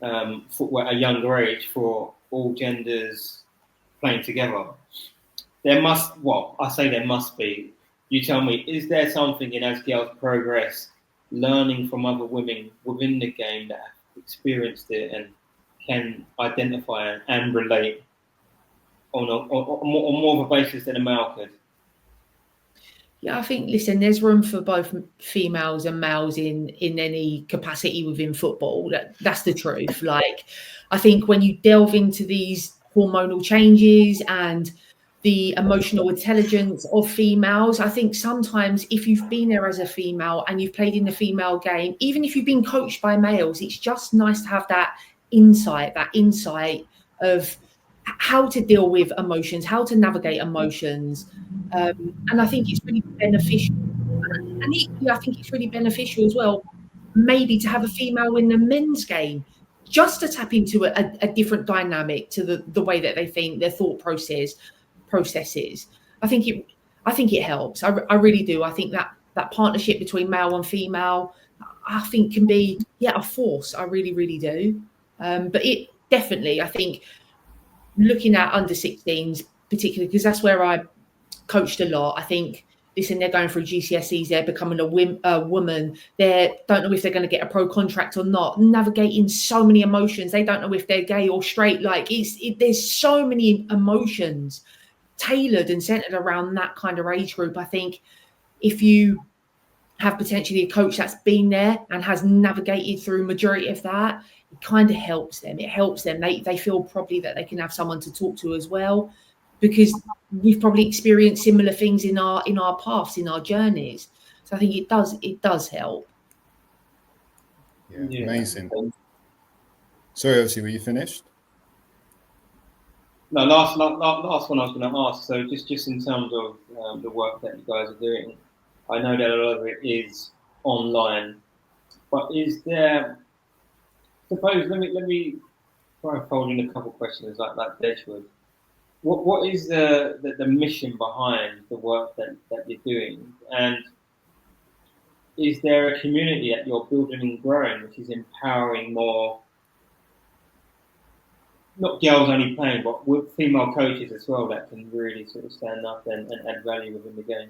football at a younger age for all genders playing together, there must be. You tell me, is there something in as girls progress, learning from other women within the game that have experienced it and can identify and relate on more of a basis than a male could? Yeah, I think, listen, there's room for both females and males in any capacity within football. That's the truth. Like, I think when you delve into these hormonal changes and the emotional intelligence of females, I think sometimes if you've been there as a female and you've played in the female game, even if you've been coached by males, it's just nice to have that insight of how to deal with emotions, how to navigate emotions. And I think it's really beneficial. And equally, I think it's really beneficial as well, maybe to have a female in the men's game, just to tap into a different dynamic to the way that they think, their thought processes. I think it helps. I really do. I think that partnership between male and female, I think can be a force. I really, really do. But it definitely, I think, looking at under 16s particularly, because that's where I coached a lot. I think, listen, they're going through GCSEs, they're becoming a woman, they don't know if they're going to get a pro contract or not, navigating so many emotions. They don't know if they're gay or straight. Like, there's so many emotions. tailored and centered around that kind of age group. I think if you have potentially a coach that's been there and has navigated through majority of that, it kind of helps them. It helps them. They feel probably that they can have someone to talk to as well, because we've probably experienced similar things in our paths, in our journeys. So I think it does help. Yeah, amazing. Sorry, obviously, were you finished? No, last one I was going to ask. So just in terms of the work that you guys are doing, I know that a lot of it is online, but is there? Suppose let me try and fold in a couple of questions like Dejwood. What is the mission behind the work that you're doing, and is there a community that you're building and growing which is empowering more? Not girls only playing, but with female coaches as well that can really sort of stand up and add value within the game.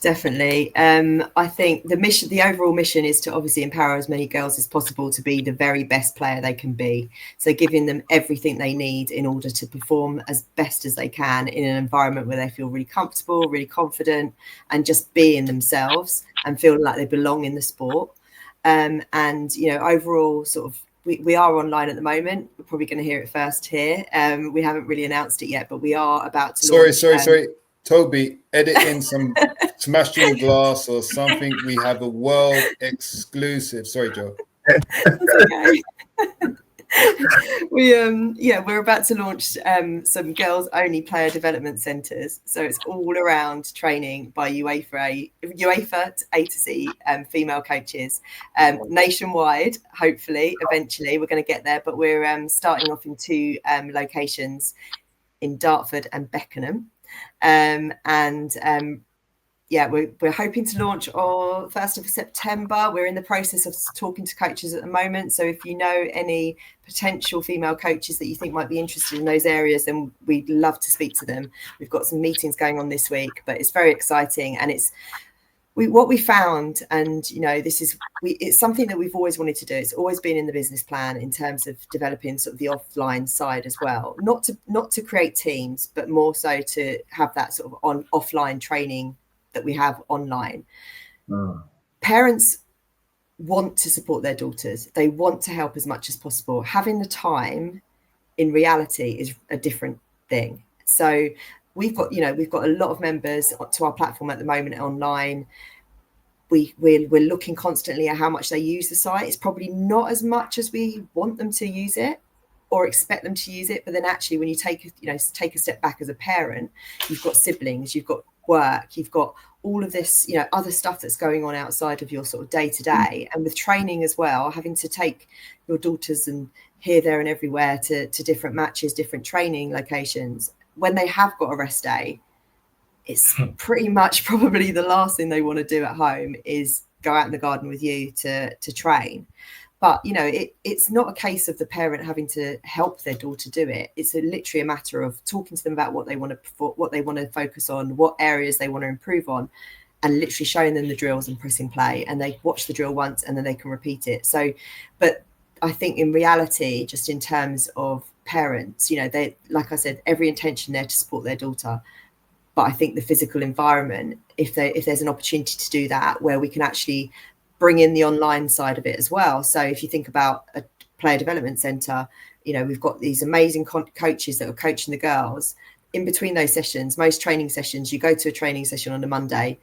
Definitely. I think the overall mission is to obviously empower as many girls as possible to be the very best player they can be. So giving them everything they need in order to perform as best as they can in an environment where they feel really comfortable, really confident, and just being themselves and feeling like they belong in the sport. And, overall sort of, we are online at the moment. We're probably going to hear it first here. We haven't really announced it yet, but we are about to launch. Sorry. Toby, edit in some smashing glass or something. We have a world exclusive. Sorry, Jo. Okay. We're about to launch some girls only player development centres. So it's all around training by UEFA to A to Z female coaches nationwide. Hopefully, eventually we're going to get there, but we're starting off in 2 locations in Dartford and Beckenham. We're hoping to launch on 1st of September. We're in the process of talking to coaches at the moment. So if you know any potential female coaches that you think might be interested in those areas, then we'd love to speak to them. We've got some meetings going on this week, but it's very exciting. And what we found, and it's something that we've always wanted to do. It's always been in the business plan in terms of developing sort of the offline side as well. Not to create teams, but more so to have that sort of offline training that we have online. Parents want to support their daughters. They want to help as much as possible. Having the time in reality is a different thing. So we've got a lot of members to our platform at the moment online. We're looking constantly at how much they use the site. It's probably not as much as we want them to use it or expect them to use it. But then actually, when you take a step back as a parent, you've got siblings, you've got work, you've got all of this, other stuff that's going on outside of your sort of day to day. And with training as well, having to take your daughters and here, there and everywhere to different matches, different training locations. When they have got a rest day, it's pretty much probably the last thing they want to do at home is go out in the garden with you to train. But, it's not a case of the parent having to help their daughter do it. It's literally a matter of talking to them about what they want to focus on, what areas they want to improve on, and literally showing them the drills and pressing play. And they watch the drill once and then they can repeat it. So, but I think in reality, just in terms of parents, they, like I said, every intention there to support their daughter. But I think the physical environment, if there's an opportunity to do that, where we can actually bring in the online side of it as well. So if you think about a player development centre, we've got these amazing coaches that are coaching the girls. In between those sessions, most training sessions, you go to a training session on a Monday.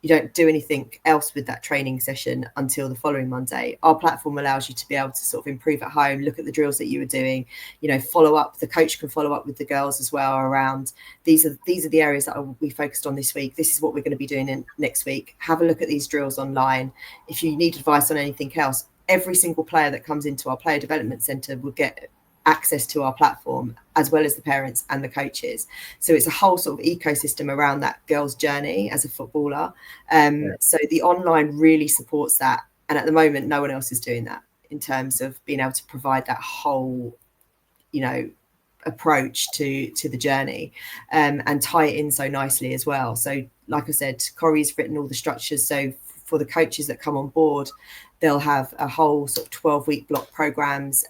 You don't do anything else with that training session until the following Monday. Our platform allows you to be able to sort of improve at home, look at the drills that you were doing, follow up. The coach can follow up with the girls as well around these are the areas that we focused on this week. This is what we're going to be doing next week. Have a look at these drills online. If you need advice on anything else, every single player that comes into our player development centre will get access to our platform, as well as the parents and the coaches. So it's a whole sort of ecosystem around that girl's journey as a footballer. So the online really supports that. And at the moment, no one else is doing that in terms of being able to provide that whole, approach to the journey and tie it in so nicely as well. So like I said, Cori's written all the structures. So for the coaches that come on board, they'll have a whole sort of 12-week block programs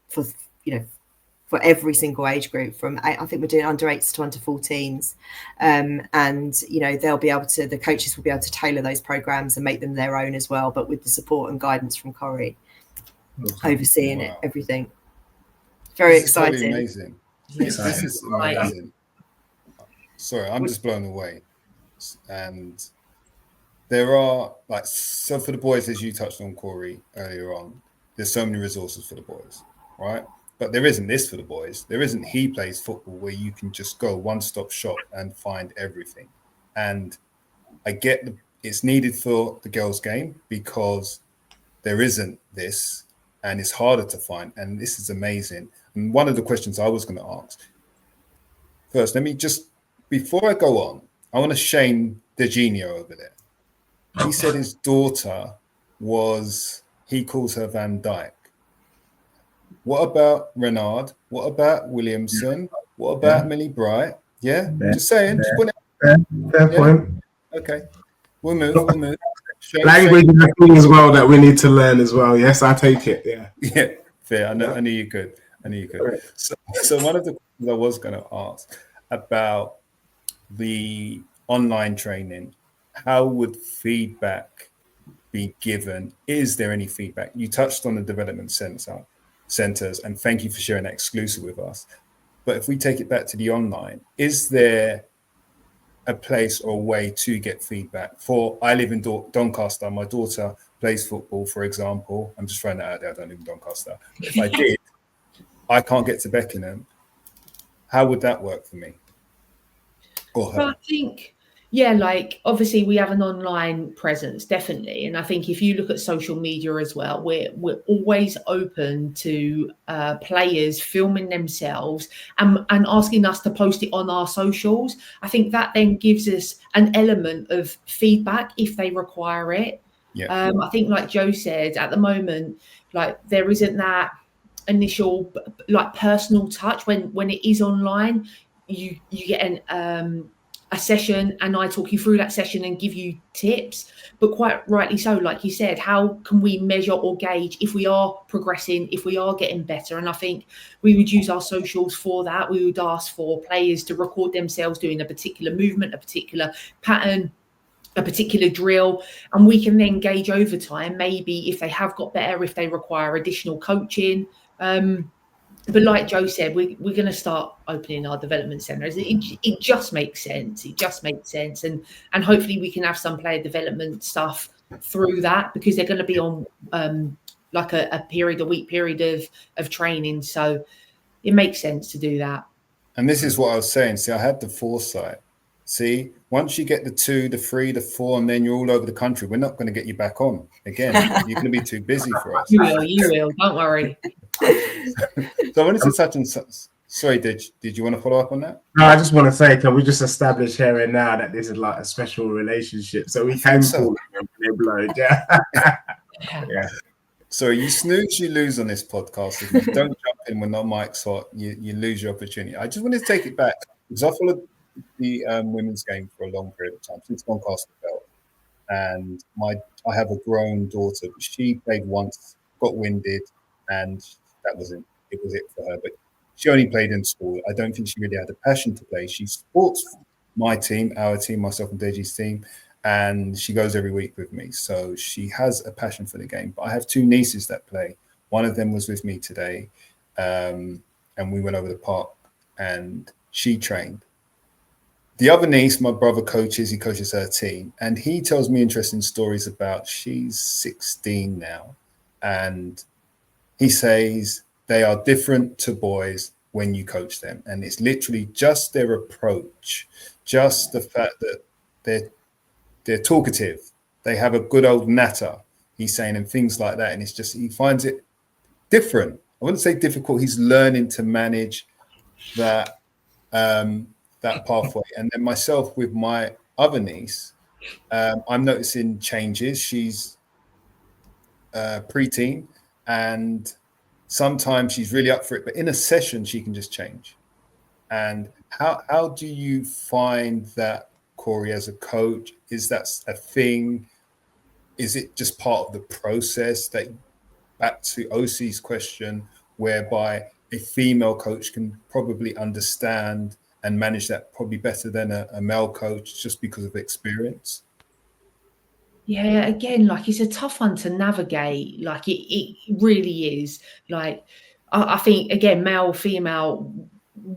for for every single age group. From I think we're doing under 8s to under 14s, and you know the coaches will be able to tailor those programs and make them their own as well, but with the support and guidance from Cori, overseeing it, everything. Very exciting. Totally amazing. This is amazing. Sorry, I'm just blown away. And there are so for the boys, as you touched on, Cori, earlier on, there's so many resources for the boys, right? But there isn't this for the boys. There isn't He Plays Football, where you can just go one-stop shop and find everything. And I get it's needed for the girls' game because there isn't this, and it's harder to find. And this is amazing. And one of the questions I was going to ask first, before I go on, I want to shame the Genio over there. He said his daughter he calls her Van Dyke. What about Renard? What about Williamson? What about Millie Bright? Yeah, just saying. Just put it. Fair point. Okay, we'll move. Language is a thing as well that we need to learn as well. Yes, I take it. Yeah, fair. I knew you could. So one of the questions I was going to ask about the online training, how would feedback be given? Is there any feedback? You touched on the development centers, and thank you for sharing that exclusive with us. But if we take it back to the online, is there a place or a way to get feedback? I live in Doncaster. My daughter plays football, for example. I'm just throwing that out there. I don't live in Doncaster. But if I did, I can't get to Beckenham. How would that work for me? Or her? Well, I think, obviously we have an online presence, definitely. And I think if you look at social media as well, we're always open to players filming themselves and asking us to post it on our socials. I think that then gives us an element of feedback if they require it. Yeah. I think, like Joe said, at the moment, there isn't that initial personal touch when it is online. You get a session and I talk you through that session and give you tips, but quite rightly so, like you said, how can we measure or gauge if we are progressing, if we are getting better? And I think we would use our socials for that. We would ask for players to record themselves doing a particular movement, a particular pattern, a particular drill, and we can then gauge over time maybe if they have got better, if they require additional coaching. But like Joe said, we're going to start opening our development centres. It just makes sense. It just makes sense. And hopefully we can have some player development stuff through that, because they're going to be on a week period of training. So it makes sense to do that. And this is what I was saying. See, I had the foresight. See, once you get the 2, the 3, the 4, and then you're all over the country, we're not going to get you back on again. You're going to be too busy for us. You will. Don't worry. So I wanted to touch on. Sorry, did you want to follow up on that? No, I just want to say, can we just establish here and now that this is like a special relationship, so we can call them blood. Yeah. So you snooze, you lose on this podcast. If you don't jump in when the mic's hot, you lose your opportunity. I just wanted to take it back because I followed the women's game for a long period of time since Doncaster fell, and I have a grown daughter. She played once, got winded, and that was it. It was it for her. But she only played in school. I don't think she really had a passion to play. She supports my team, our team, myself and Deji's team, and she goes every week with me. So she has a passion for the game. But I have 2 nieces that play. One of them was with me today, and we went over the park, and she trained. The other niece, my brother he coaches her team, and he tells me interesting stories about, she's 16 now, and he says they are different to boys when you coach them. And it's literally just their approach, just the fact that they're talkative. They have a good old natter, he's saying, and things like that. And it's just, he finds it different. I wouldn't say difficult. He's learning to manage that pathway. And then myself with my other niece, I'm noticing changes. She's preteen, and sometimes she's really up for it, but in a session she can just change. And how do you find that, Cori, as a coach? Is that a thing? Is it just part of the process, that back to OC's question, whereby a female coach can probably understand and manage that probably better than a male coach, just because of experience? Yeah, again, like it's a tough one to navigate. Like it really is. Like I think again, male, female,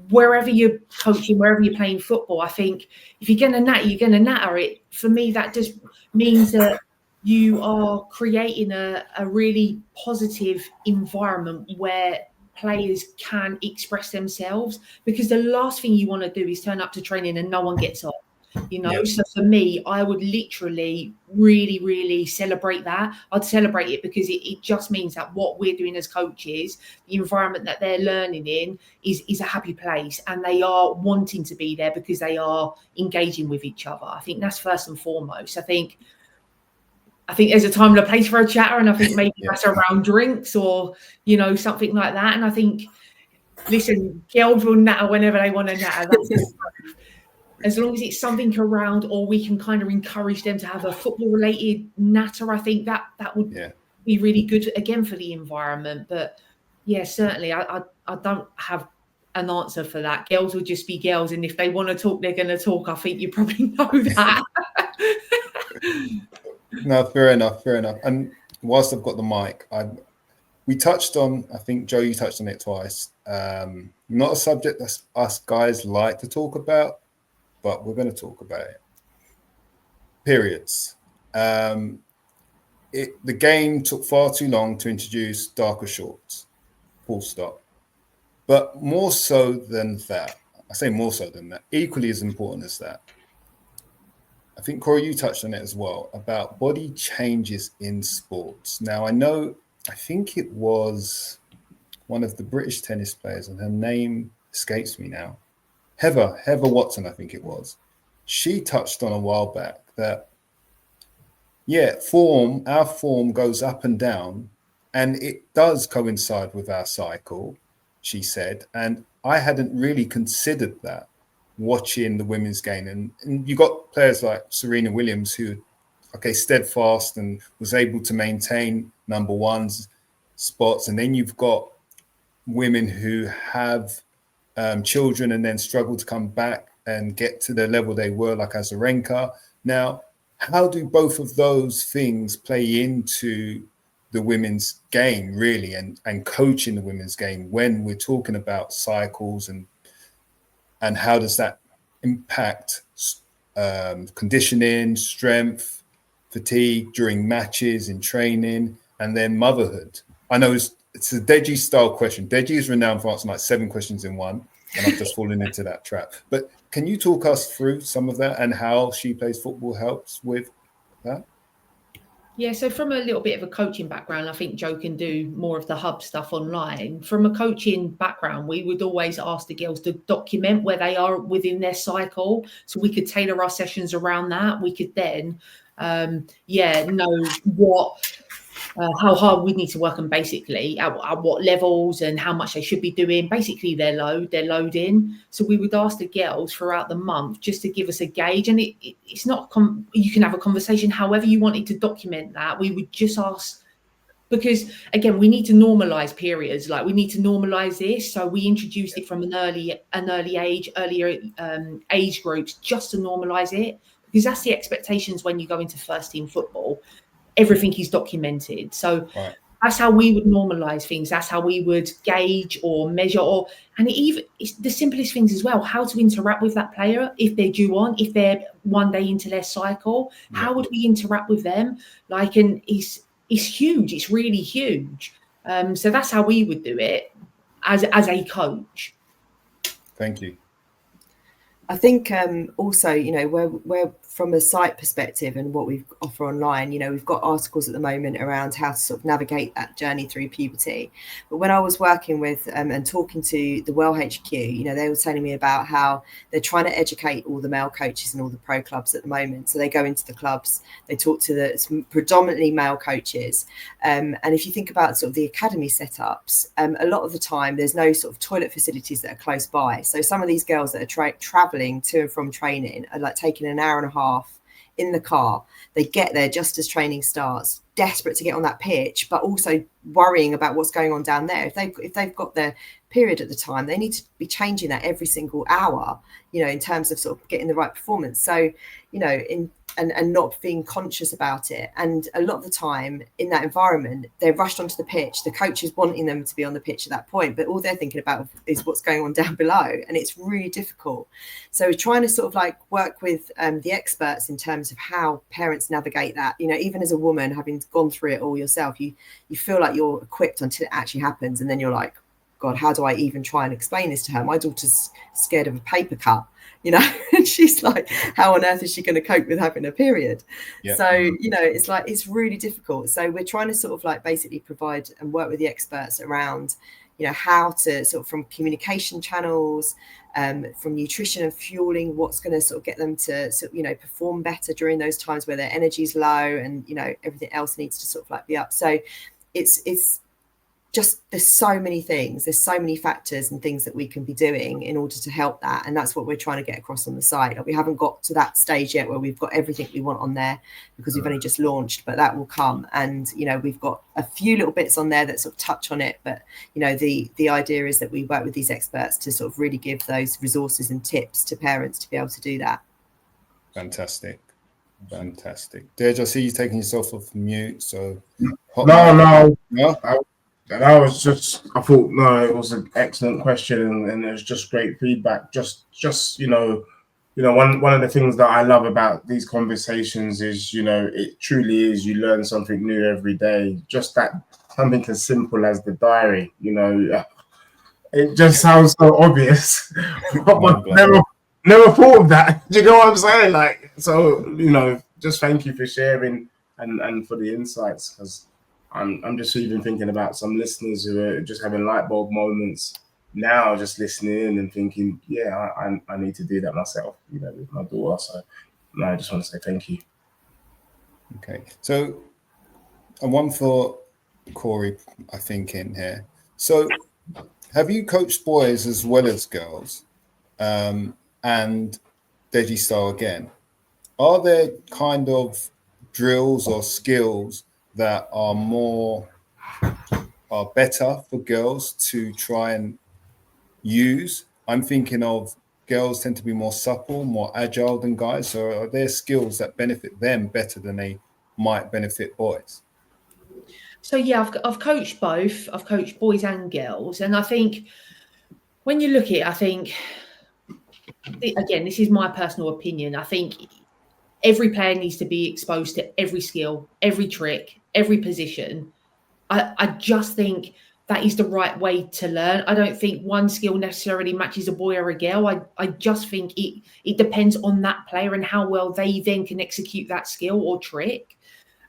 wherever you're coaching, wherever you're playing football, I think if you're gonna natter, you're gonna natter it. For me, that just means that you are creating a really positive environment where players can express themselves, because the last thing you want to do is turn up to training and no one gets on. So for me, I would literally really, really celebrate that. I'd celebrate it because it just means that what we're doing as coaches, the environment that they're learning in is a happy place, and they are wanting to be there because they are engaging with each other. I think that's first and foremost. I think there's a time and a place for a chatter, and I think maybe that's around drinks or, something like that. And I think, listen, girls will natter whenever they want to natter. That's as long as it's something around, or we can kind of encourage them to have a football related natter, I think that would be really good again for the environment. But yeah, certainly I don't have an answer for that. Girls will just be girls, and if they want to talk, they're going to talk. I think you probably know that. No, fair enough. And whilst I've got the mic, we touched on, I think, Jo, you touched on it twice. Not a subject that us guys like to talk about, but we're going to talk about it. Periods. The game took far too long to introduce darker shorts. Full stop. But more so than that, I say more so than that, equally as important as that, I think, Cori, you touched on it as well, about body changes in sports. Now, I think it was one of the British tennis players, and her name escapes me now. Heather Watson, I think it was. She touched on a while back that, our form goes up and down, and it does coincide with our cycle, she said. And I hadn't really considered that watching the women's game. And you got players like Serena Williams who, steadfast and was able to maintain number one spots. And then you've got women who have children and then struggle to come back and get to the level they were, like Azarenka. Now, how do both of those things play into the women's game, really, and coaching the women's game when we're talking about cycles, and how does that impact conditioning, strength, fatigue during matches, in training, and then motherhood? I know it's a Deji style question. Deji is renowned for answering like 7 questions in one, and I've just fallen into that trap. But can you talk us through some of that and how She Plays Football helps with that? Yeah, so from a little bit of a coaching background, I think Jo can do more of the hub stuff online. From a coaching background, we would always ask the girls to document where they are within their cycle, so we could tailor our sessions around that. We could then, know how hard we need to work on, basically at what levels and how much they should be doing, basically their loading. So we would ask the girls throughout the month just to give us a gauge, and it's not you can have a conversation however you wanted to document that. We would just ask, because again, we need to normalize periods. Like, we need to normalize this, so we introduced it from earlier age groups, just to normalize it, because that's the expectations when you go into first team football. Everything is documented. So that's how we would normalize things. That's how we would gauge or measure, it's the simplest things as well. How to interact with that player if they're due on, if they're one day into their cycle, how would we interact with them? And it's huge. It's really huge. So that's how we would do it as a coach. Thank you. I think also, where from a site perspective and what we offer online, we've got articles at the moment around how to sort of navigate that journey through puberty. But when I was working with and talking to the Well HQ, they were telling me about how they're trying to educate all the male coaches and all the pro clubs at the moment. So they go into the clubs, they talk to the predominantly male coaches. And if you think about sort of the academy setups, a lot of the time there's no sort of toilet facilities that are close by. So some of these girls that are traveling to and from training are like taking an hour and a half in the car. They get there just as training starts, desperate to get on that pitch, but also worrying about what's going on down there. If they've got their period at the time. They need to be changing that every single hour, you know, in terms of sort of getting the right performance. So, you know, and not being conscious about it. And a lot of the time in that environment, they're rushed onto the pitch. The coach is wanting them to be on the pitch at that point, but all they're thinking about is what's going on down below. And it's really difficult. So we're trying to sort of like work with the experts in terms of how parents navigate that. You know, even as a woman, having gone through it all yourself, you feel like you're equipped until it actually happens. And then you're like, God, how do I even try and explain this to her? My daughter's scared of a paper cut, you know, and she's like, how on earth is she going to cope with having a period? Yep. So, you know, it's like, it's really difficult. So we're trying to sort of like basically provide and work with the experts around, you know, how to sort of from communication channels, from nutrition and fueling, what's going to sort of get them to, sort of, you know, perform better during those times where their energy's low and, you know, everything else needs to sort of like be up. So it's just, there's so many things, there's so many factors and things that we can be doing in order to help that. And that's what we're trying to get across on the site. We haven't got to that stage yet where we've got everything we want on there because we've only just launched, but that will come. And, you know, we've got a few little bits on there that sort of touch on it. But, you know, the idea is that we work with these experts to sort of really give those resources and tips to parents to be able to do that. Fantastic. Fantastic. Dej, I see you taking yourself off mute. So No. I thought, no, it was an excellent question and it was just great feedback. Just you know, one of the things that I love about these conversations is, you know, it truly is, you learn something new every day. Just that something as simple as the diary, you know, it just sounds so obvious, but never thought of that. Do you know what I'm saying? Like, so, you know, just thank you for sharing and for the insights, because I'm just even thinking about some listeners who are just having light bulb moments now, just listening in and thinking, yeah, I need to do that myself, you know, with my daughter. So no, I just want to say thank you. Okay. So one for Cori, I think, in here. So have you coached boys as well as girls? And Deji style again, are there kind of drills or skills that are better for girls to try and use? I'm thinking of girls tend to be more supple, more agile than guys. So are there skills that benefit them better than they might benefit boys? So yeah, I've coached both. I've coached boys and girls, and I think when you look at it, I think, again, this is my personal opinion, I think every player needs to be exposed to every skill, every trick, every position. I just think that is the right way to learn. I don't think one skill necessarily matches a boy or a girl. I just think it depends on that player and how well they then can execute that skill or trick.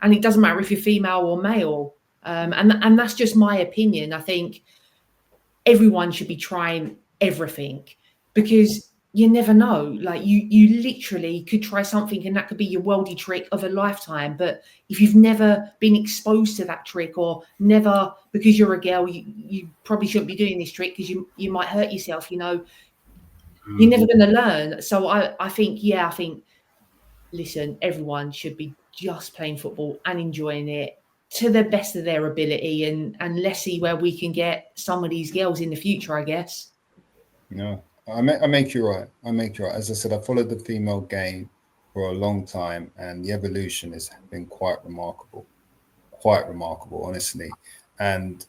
And it doesn't matter if you're female or male. And that's just my opinion. I think everyone should be trying everything, because you never know. Like you literally could try something and that could be your worldie trick of a lifetime. But if you've never been exposed to that trick, or never, because you're a girl, you probably shouldn't be doing this trick because you might hurt yourself, you know, you're never going to learn. So I think, listen, everyone should be just playing football and enjoying it to the best of their ability. And let's see where we can get some of these girls in the future, I guess. No. I make you right. As I said, I followed the female game for a long time, and the evolution has been quite remarkable, honestly. And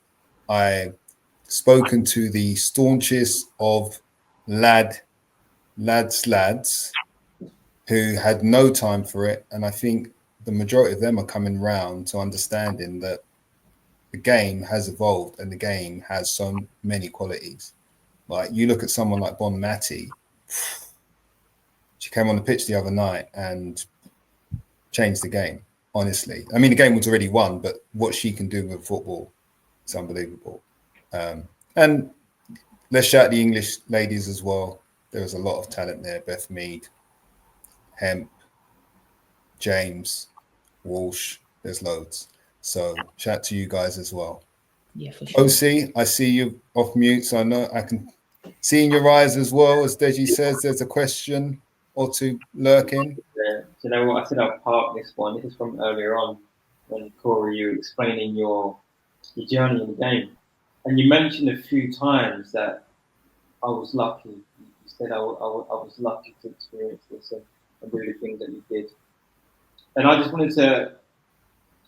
I've spoken to the staunchest of lads who had no time for it. And I think the majority of them are coming round to understanding that the game has evolved and the game has so many qualities. Like, you look at someone like Bon Matty, she came on the pitch the other night and changed the game, honestly. I mean, the game was already won, but what she can do with football, it's unbelievable. And let's shout the English ladies as well. There was a lot of talent there. Beth Mead, Hemp, James, Walsh, there's loads. So shout to you guys as well. Yeah, for sure. OC, I see you off mute, so I know I can see in your eyes as well. As Deji says, there's a question or two lurking. Yeah. So you know what? I said I'll park this one. This is from earlier on when Cori, you were explaining your journey in the game. And you mentioned a few times that I was lucky. You said I was lucky to experience this and do the things that you did. And I just wanted to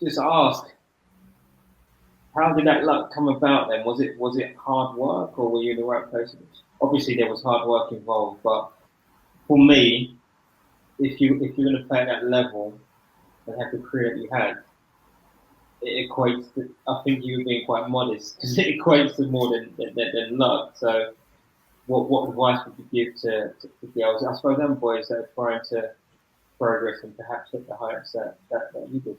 just ask, how did that luck come about then? Was it hard work, or were you in the right place? Obviously, there was hard work involved, but for me, if you're going to play at that level and have the career that you had, it equates to, I think you were being quite modest, because it equates to more than luck. So what advice would you give to girls, I suppose, and boys that are trying to progress and perhaps hit the heights that you did?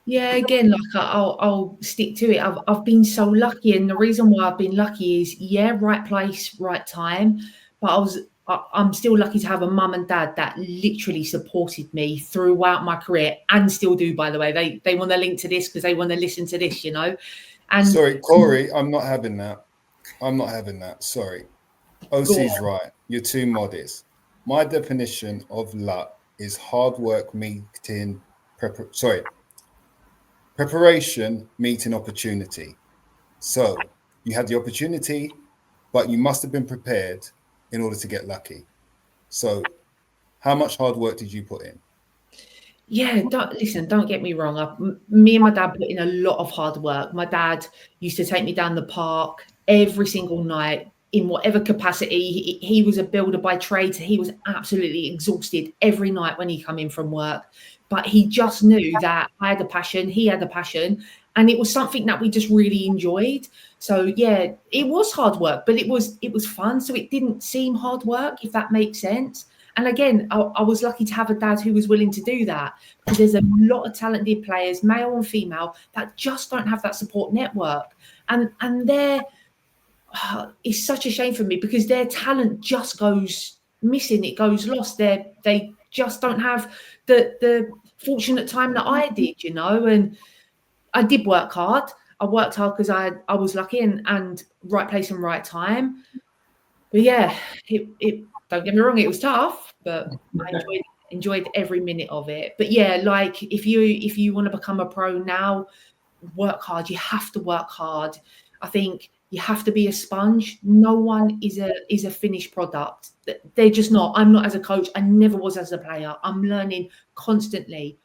Yeah, again, like I'll stick to it. I've been so lucky, and the reason why I've been lucky is, right place, right time. But I'm still lucky to have a mum and dad that literally supported me throughout my career, and still do, by the way. They want to link to this because they want to listen to this, you know. And sorry, Cori, I'm not having that. Sorry. OC's right. You're too modest. My definition of luck is hard work meeting preparation meeting opportunity. So you had the opportunity, but you must have been prepared in order to get lucky. So how much hard work did you put in? Yeah, don't get me wrong. Me and my dad put in a lot of hard work. My dad used to take me down the park every single night in whatever capacity. He was a builder by trade, so he was absolutely exhausted every night when he come in from work. But he just knew that I had a passion, he had a passion, and it was something that we just really enjoyed. So yeah, it was hard work, but it was fun. So it didn't seem hard work, if that makes sense. And again, I was lucky to have a dad who was willing to do that, because there's a lot of talented players, male and female, that just don't have that support network. And it's such a shame for me, because their talent just goes missing. It goes lost. They just don't have the fortunate time that I did, you know. And I did work hard. I worked hard because I was lucky and right place and right time. But yeah, it don't get me wrong, it was tough, but I enjoyed every minute of it. But yeah, like if you want to become a pro now, work hard. You have to work hard. I think you have to be a sponge. No one is a finished product. They're just not. I'm not as a coach. I never was as a player. I'm learning constantly.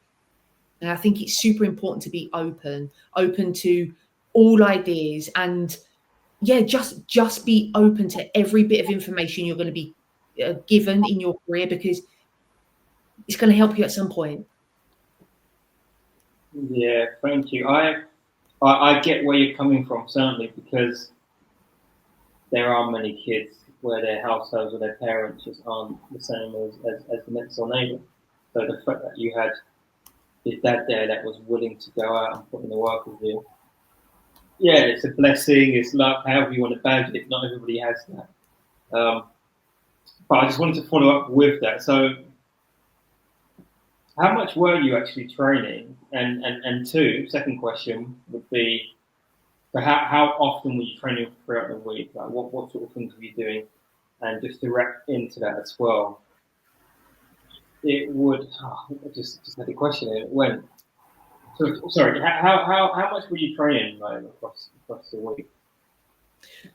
And I think it's super important to be open to all ideas, and yeah, just be open to every bit of information you're going to be given in your career, because it's going to help you at some point. Yeah, thank you. I get where you're coming from, certainly, because there are many kids where their households or their parents just aren't the same as the next door neighbour. So the fact that you had your dad there that was willing to go out and put in the work with you, yeah, it's a blessing. It's luck, however you want to badge it. Not everybody has that. But I just wanted to follow up with that. So how much were you actually training? And second question would be, so how often were you training throughout the week? Like what sort of things were you doing? And just to wrap into that as well, it would, I just had a question and it went. So sorry, how much were you training like across the week?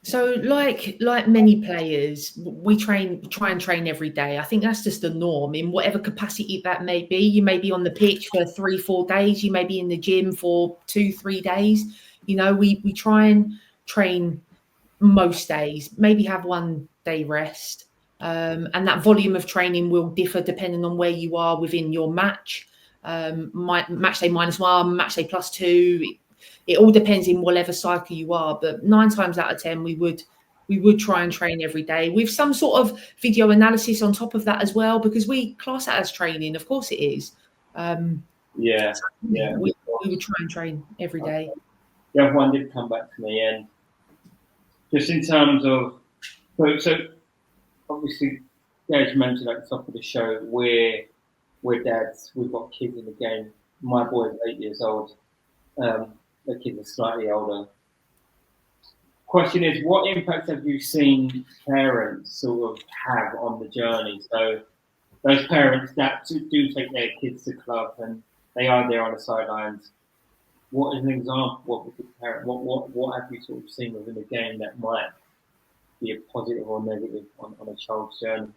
So like many players, we try and train every day. I think that's just the norm in whatever capacity that may be. You may be on the pitch for 3-4 days. You may be in the gym for 2-3 days. You know, we try and train most days, maybe have one day rest. And that volume of training will differ depending on where you are within your match. Match day -1, match day +2. It all depends in whatever cycle you are, but 9 times out of 10, we would try and train every day with some sort of video analysis on top of that as well, because we class that as training. Of course it is. Yeah. We would try and train every day. The other one did come back to me, and just in terms of, so obviously, as you mentioned at the top of the show, we're dads, we've got kids in the game. My boy is 8 years old. The kids are slightly older. Question is, what impact have you seen parents sort of have on the journey? So those parents that do take their kids to club and they are there on the sidelines, what is an example? What would the parent? What have you sort of seen within the game that might be a positive or negative on a child's journey?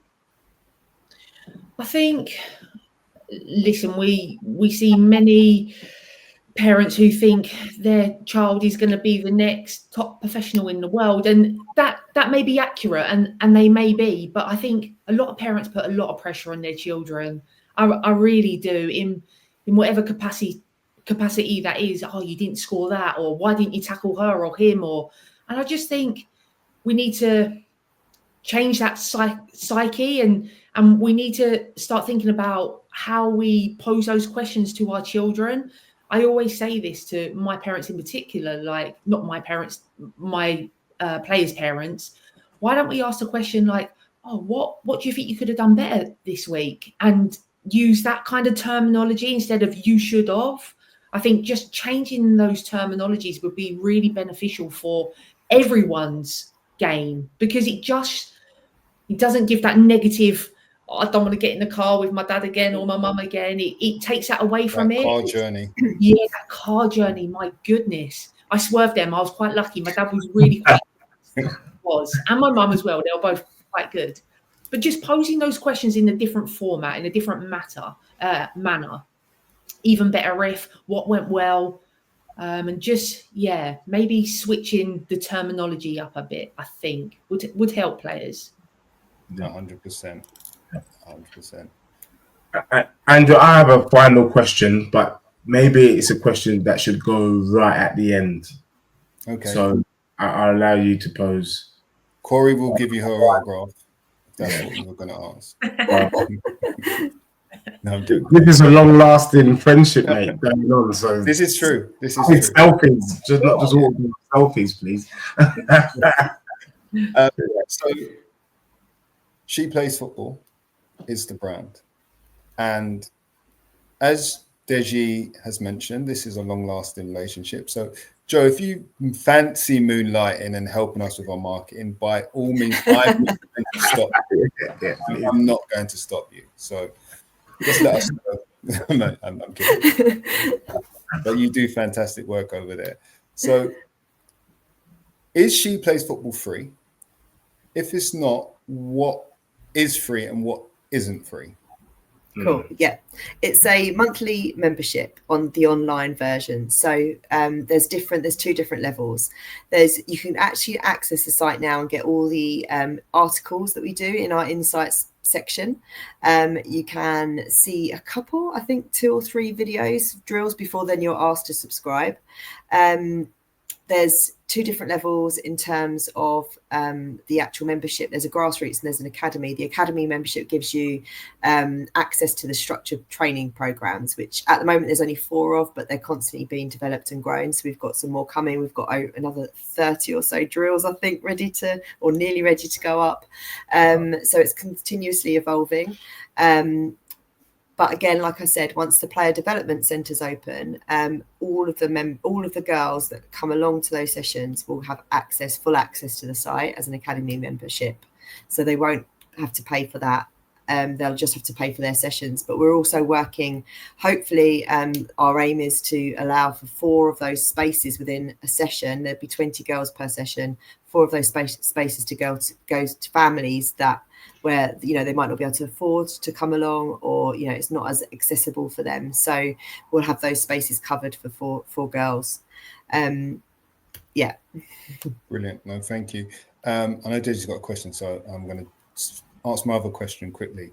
I think, listen, we see many parents who think their child is going to be the next top professional in the world, and that may be accurate, and they may be, but I think a lot of parents put a lot of pressure on their children. I really do, in whatever capacity that is. Oh, you didn't score that, or why didn't you tackle her or him, and I just think we need to change that psyche, and we need to start thinking about how we pose those questions to our children. I always say this to my parents in particular, like not my parents, my players' parents. Why don't we ask the question like, oh, what do you think you could have done better this week? And use that kind of terminology instead of you should have. I think just changing those terminologies would be really beneficial for everyone's game, because it doesn't give that negative, oh, I don't want to get in the car with my dad again or my mum again. It takes that away from it. Car journey. Yeah, that car journey. My goodness. I swerved them. I was quite lucky. My dad was really quick. And my mum as well. They were both quite good. But just posing those questions in a different format, in a different manner. Even better if what went well. And just, maybe switching the terminology up a bit, I think, would help players. 100%. 100%. Andrew, I have a final question, but maybe it's a question that should go right at the end. Okay. So I'll allow you to pose. Cori will give you her autograph. That's what you were going to ask. No, I'm joking. This is a long-lasting friendship, mate, going on. So this is true. This is it's true. Selfies, just not just all selfies, please. So She Plays Football is the brand, and as Deji has mentioned, this is a long-lasting relationship. So, Jo, if you fancy moonlighting and helping us with our marketing, by all means, I'm not going to stop you. I'm not going to stop you. So just let us know. No, I'm kidding. But you do fantastic work over there. So is She Plays Football free? If it's not, what is free and what isn't free? Cool. Yeah, it's a monthly membership on the online version. So there's two different levels. You can actually access the site now and get all the articles that we do in our insights section. You can see a couple, I think 2 or 3 videos, drills before then you're asked to subscribe. There's 2 different levels in terms of the actual membership. There's a grassroots and there's an academy. The academy membership gives you access to the structured training programs, which at the moment there's only 4 of, but they're constantly being developed and grown. So we've got some more coming. We've got another 30 or so drills, I think, nearly ready to go up. So it's continuously evolving. But again, like I said, once the player development centres open, all of the girls that come along to those sessions will have full access to the site as an academy membership. So they won't have to pay for that. They'll just have to pay for their sessions. But we're also working, hopefully, our aim is to allow for 4 of those spaces within a session. There'd be 20 girls per session. 4 of those spaces to go to families where they might not be able to afford to come along, or it's not as accessible for them. So we'll have those spaces covered for 4 girls. Yeah. Brilliant. No, thank you. I know Deji's got a question, so I'm going to ask my other question quickly.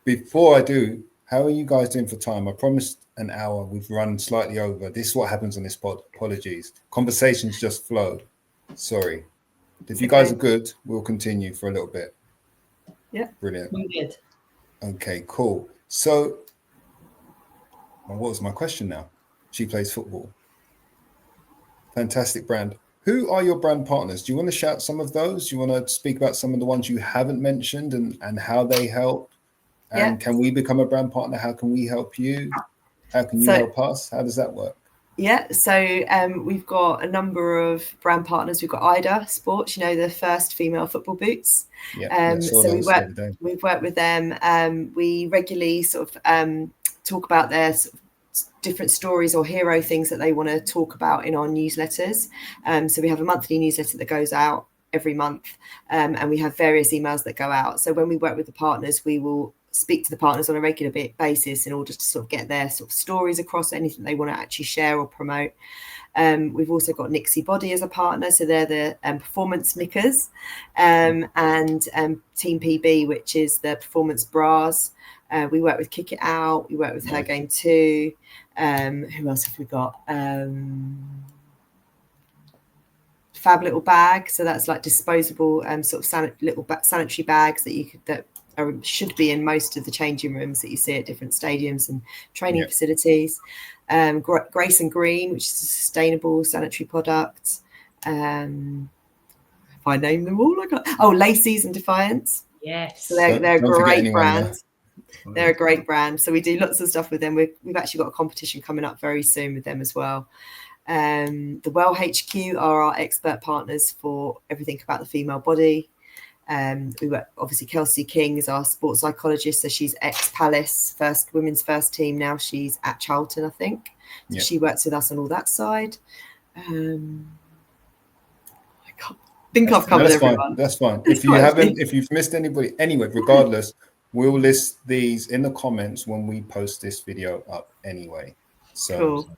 Before I do, how are you guys doing for time? I promised an hour. We've run slightly over. This is what happens on this pod. Apologies. Conversations just flow. Sorry. If you guys are good, we'll continue for a little bit. Yeah. Brilliant. We did. Okay, cool. So, what was my question now? She Plays Football. Fantastic brand. Who are your brand partners? Do you want to shout some of those? Do you want to speak about some of the ones you haven't mentioned and how they help? And Can we become a brand partner? How can we help you? How can you help us? How does that work? Yeah, so we've got a number of brand partners. We've got Ida Sports, the first female football boots. Yeah, so we've worked with them. We regularly sort of talk about their different stories or hero things that they want to talk about in our newsletters. So we have a monthly newsletter that goes out every month, and we have various emails that go out. So when we work with the partners, we will speak to the partners on a regular basis in order to sort of get their sort of stories across, anything they want to actually share or promote. We've also got Nixie Body as a partner, so they're the performance knickers, and Team PB, which is the performance bras. We work with Kick It Out, we work with Her Game Too. Who else have we got? Fab Little Bag, so that's like disposable sort of little sanitary bags that should be in most of the changing rooms that you see at different stadiums and training facilities. Grace and Green, which is a sustainable sanitary product. If I name them all, Lacey's and Defiance. Yes. So they're a great brand. They're a great brand. So we do lots of stuff with them. We've actually got a competition coming up very soon with them as well. The Well HQ are our expert partners for everything about the female body. We work, obviously, Kelsey King is our sports psychologist. So she's ex-Palace women's first team. Now she's at Charlton, I think. So she works with us on all that side. I think I've covered everyone. That's fine. If you've missed anybody, anyway, regardless, we'll list these in the comments when we post this video up anyway. So cool.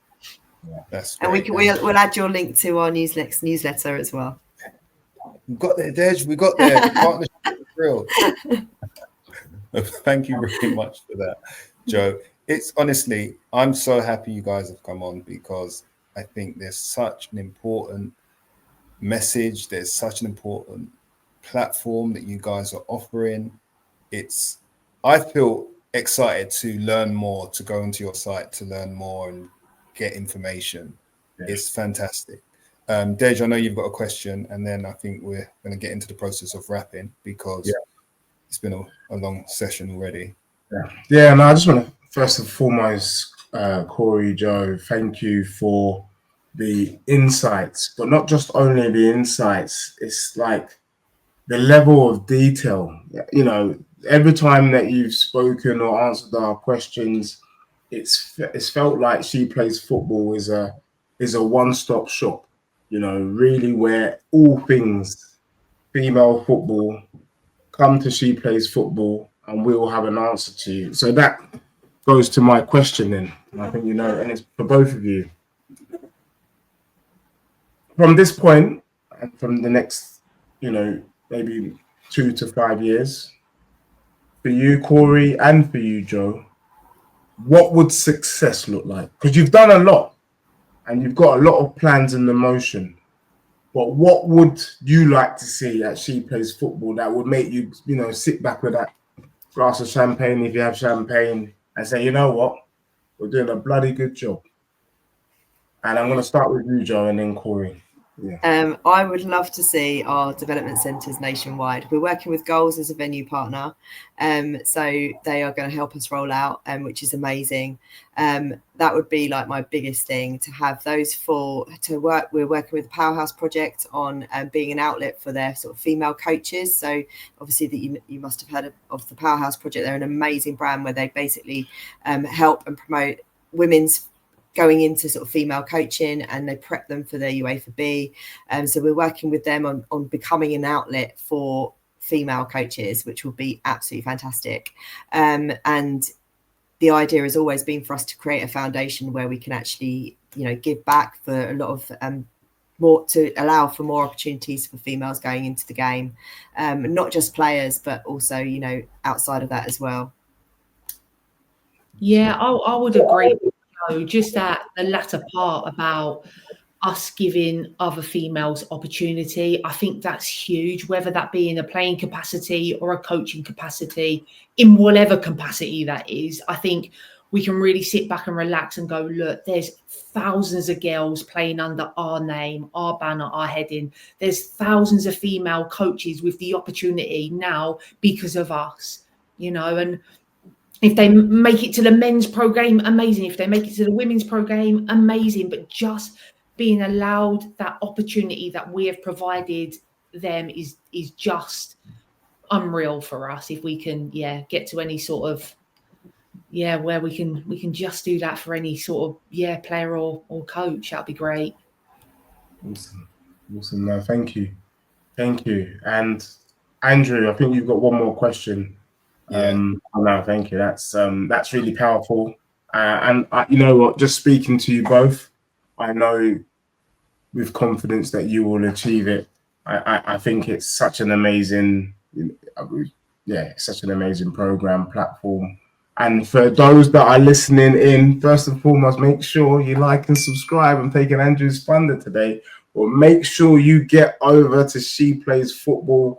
That's great. And we'll add your link to our newsletter as well. We got there, Dej. We got there. Partnership is real. Thank you very much for that, Jo. It's honestly, I'm so happy you guys have come on, because I think there's such an important message. There's such an important platform that you guys are offering. I feel excited to learn more, to go into your site to learn more and get information. It's fantastic. Dej, I know you've got a question, and then I think we're going to get into the process of wrapping, because it's been a long session already. And I just want to first and foremost, Cori, Jo, thank you for the insights, but not just only the insights. It's like the level of detail. You know, every time that you've spoken or answered our questions, it's felt like She Plays Football is a one-stop shop. You know, really, where all things female football come to She Plays Football, and we'll have an answer to you. So that goes to my question then. I think, you know, and it's for both of you. From this point, and from the next, you know, maybe 2 to 5 years, for you, Cori, and for you, Jo, what would success look like? Because you've done a lot, and you've got a lot of plans in the motion. But what would you like to see at She Plays Football that would make you, you know, sit back with that glass of champagne, if you have champagne, and say, you know what, we're doing a bloody good job? And I'm going to start with you, Jo, and then Cori. I would love to see our development centres nationwide. We're working with Goals as a venue partner, so they are going to help us roll out, which is amazing. That would be like my biggest thing, to have those to work. We're working with the Powerhouse Project on being an outlet for their sort of female coaches. So obviously that you must have heard of the Powerhouse Project. They're an amazing brand where they basically help and promote women's going into sort of female coaching, and they prep them for their UEFA B. So we're working with them on becoming an outlet for female coaches, which will be absolutely fantastic. And the idea has always been for us to create a foundation where we can actually, you know, give back for a lot of more, to allow for more opportunities for females going into the game, not just players, but also, you know, outside of that as well. Yeah, I would agree. Just that the latter part about us giving other females opportunity, I think that's huge, whether that be in a playing capacity or a coaching capacity, in whatever capacity that is. I think we can really sit back and relax and go, look, there's thousands of girls playing under our name, our banner, our heading. There's thousands of female coaches with the opportunity now because of us, you know. And if they make it to the men's pro game, amazing. If they make it to the women's pro game, amazing. But just being allowed that opportunity that we have provided them is just unreal for us. If we can, get to any sort of where we can just do that for any sort of player or coach. That'd be great. Awesome. No, thank you. And Andrew, I think you've got one more question. No, thank you. That's really powerful. And you know what? Just speaking to you both, I know with confidence that you will achieve it. I think it's such an amazing, such an amazing program platform. And for those that are listening in, first and foremost, make sure you like and subscribe. I'm taking Andrew's thunder today. Well, make sure you get over to She Plays Football.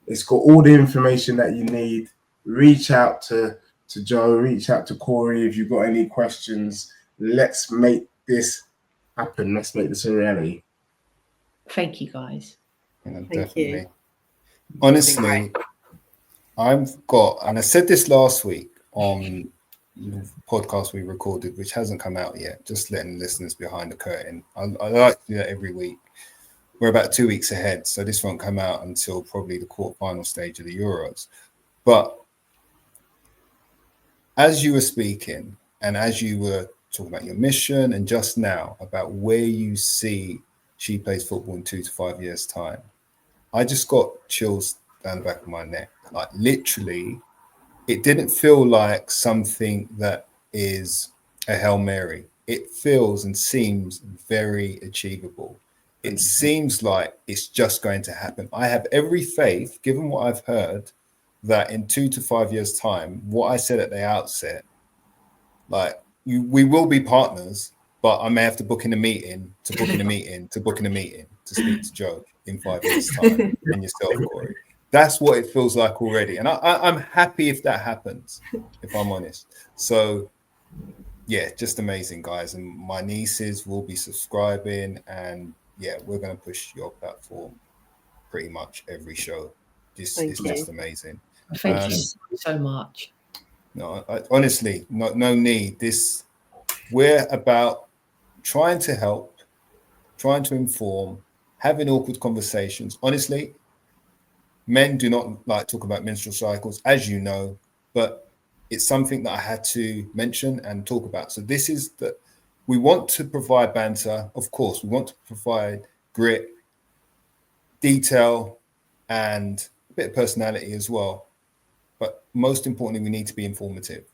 It's got all the information that you need. Reach out to Jo, reach out to Cori if you've got any questions. Let's make this happen. Let's make this a reality. Thank you, guys. Thank you. Honestly, I've got, and I said this last week on the podcast we recorded, which hasn't come out yet, just letting listeners behind the curtain. I like to do that every week. We're about 2 weeks ahead, so this won't come out until probably the quarterfinal stage of the Euros. But as you were speaking, and as you were talking about your mission, and just now about where you see She Plays Football in 2 to 5 years' time, I just got chills down the back of my neck. Like literally, it didn't feel like something that is a Hail Mary. It feels and seems very achievable. It seems like it's just going to happen. I have every faith, given what I've heard, that in 2 to 5 years' time, what I said at the outset, like we will be partners, but I may have to book in a meeting, to speak to Jo in 5 years' time, and yourself, Cori. That's what it feels like already. And I'm happy if that happens, if I'm honest. So, yeah, just amazing, guys. And my nieces will be subscribing. And, yeah, we're going to push your platform pretty much every show. It's just amazing. Thank you so much. No, honestly, no need. We're about trying to help, trying to inform, having awkward conversations. Honestly, men do not like talk about menstrual cycles, as you know, but it's something that I had to mention and talk about. So this is that we want to provide banter. Of course, we want to provide grit, detail, and a bit of personality as well. But most importantly, we need to be informative,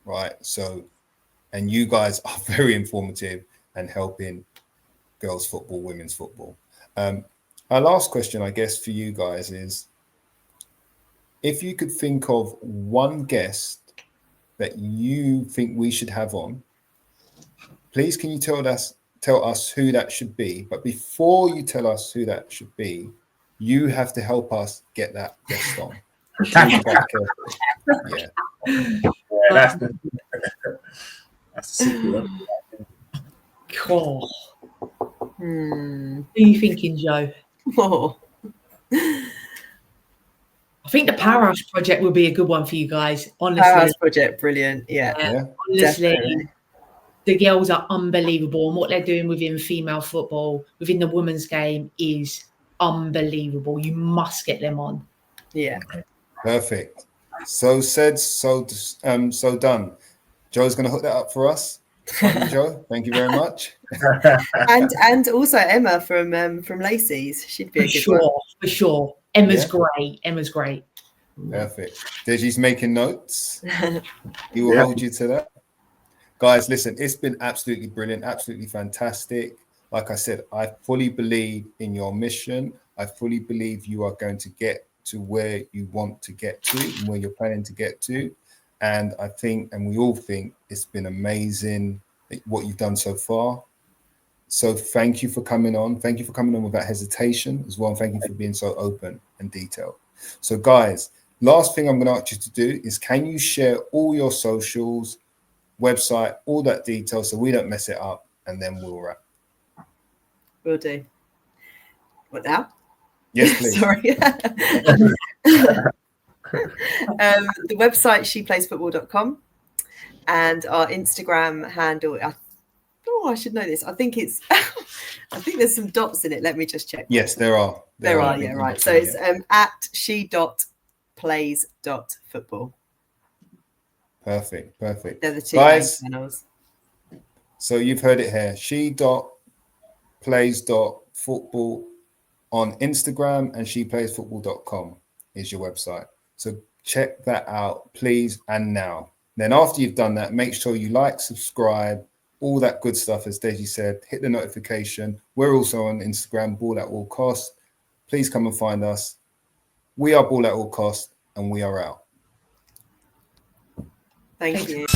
right? So, and you guys are very informative and helping girls football, women's football. Our last question, I guess, for you guys is, if you could think of one guest that you think we should have on, please can you tell us who that should be? But before you tell us who that should be, you have to help us get that guest on. Yeah, that's the secret. Cool. Who are you thinking, Jo? Oh. I think the Powerhouse Project will be a good one for you guys. Honestly, Powerhouse Project, brilliant. Yeah. Honestly, definitely. The girls are unbelievable, and what they're doing within female football, within the women's game, is unbelievable. You must get them on. Yeah. Perfect. So said, so done. Jo's going to hook that up for us. Jo, thank you very much. and also Emma from Lacey's. She'd be a good one. For sure. Emma's great. Perfect. Deji's making notes. He will hold you to that. Guys, listen, it's been absolutely brilliant, absolutely fantastic. Like I said, I fully believe in your mission. I fully believe you are going to get to where you want to get to and where you're planning to get to. And I think, and we all think, it's been amazing what you've done so far. So thank you for coming on. Thank you for coming on without hesitation as well. And thank you for being so open and detailed. So guys, last thing I'm going to ask you to do is, can you share all your socials, website, all that detail so we don't mess it up, and then we'll wrap. Will do. What now? Yes, please. Sorry. The website sheplaysfootball.com, and our Instagram handle. I should know this. I think it's. I think there's some dots in it. Let me just check. Yes, there are. There are. Yeah, right. So it's at she.plays.football. Perfect. They're the two Guys, main channels. So you've heard it here. She.plays.football on Instagram, and sheplaysfootball.com is your website. So check that out, please, and now. Then after you've done that, make sure you like, subscribe, all that good stuff, as Deji said. Hit the notification. We're also on Instagram, Ball at All Cost. Please come and find us. We are Ball at All Cost, and we are out. Thank you.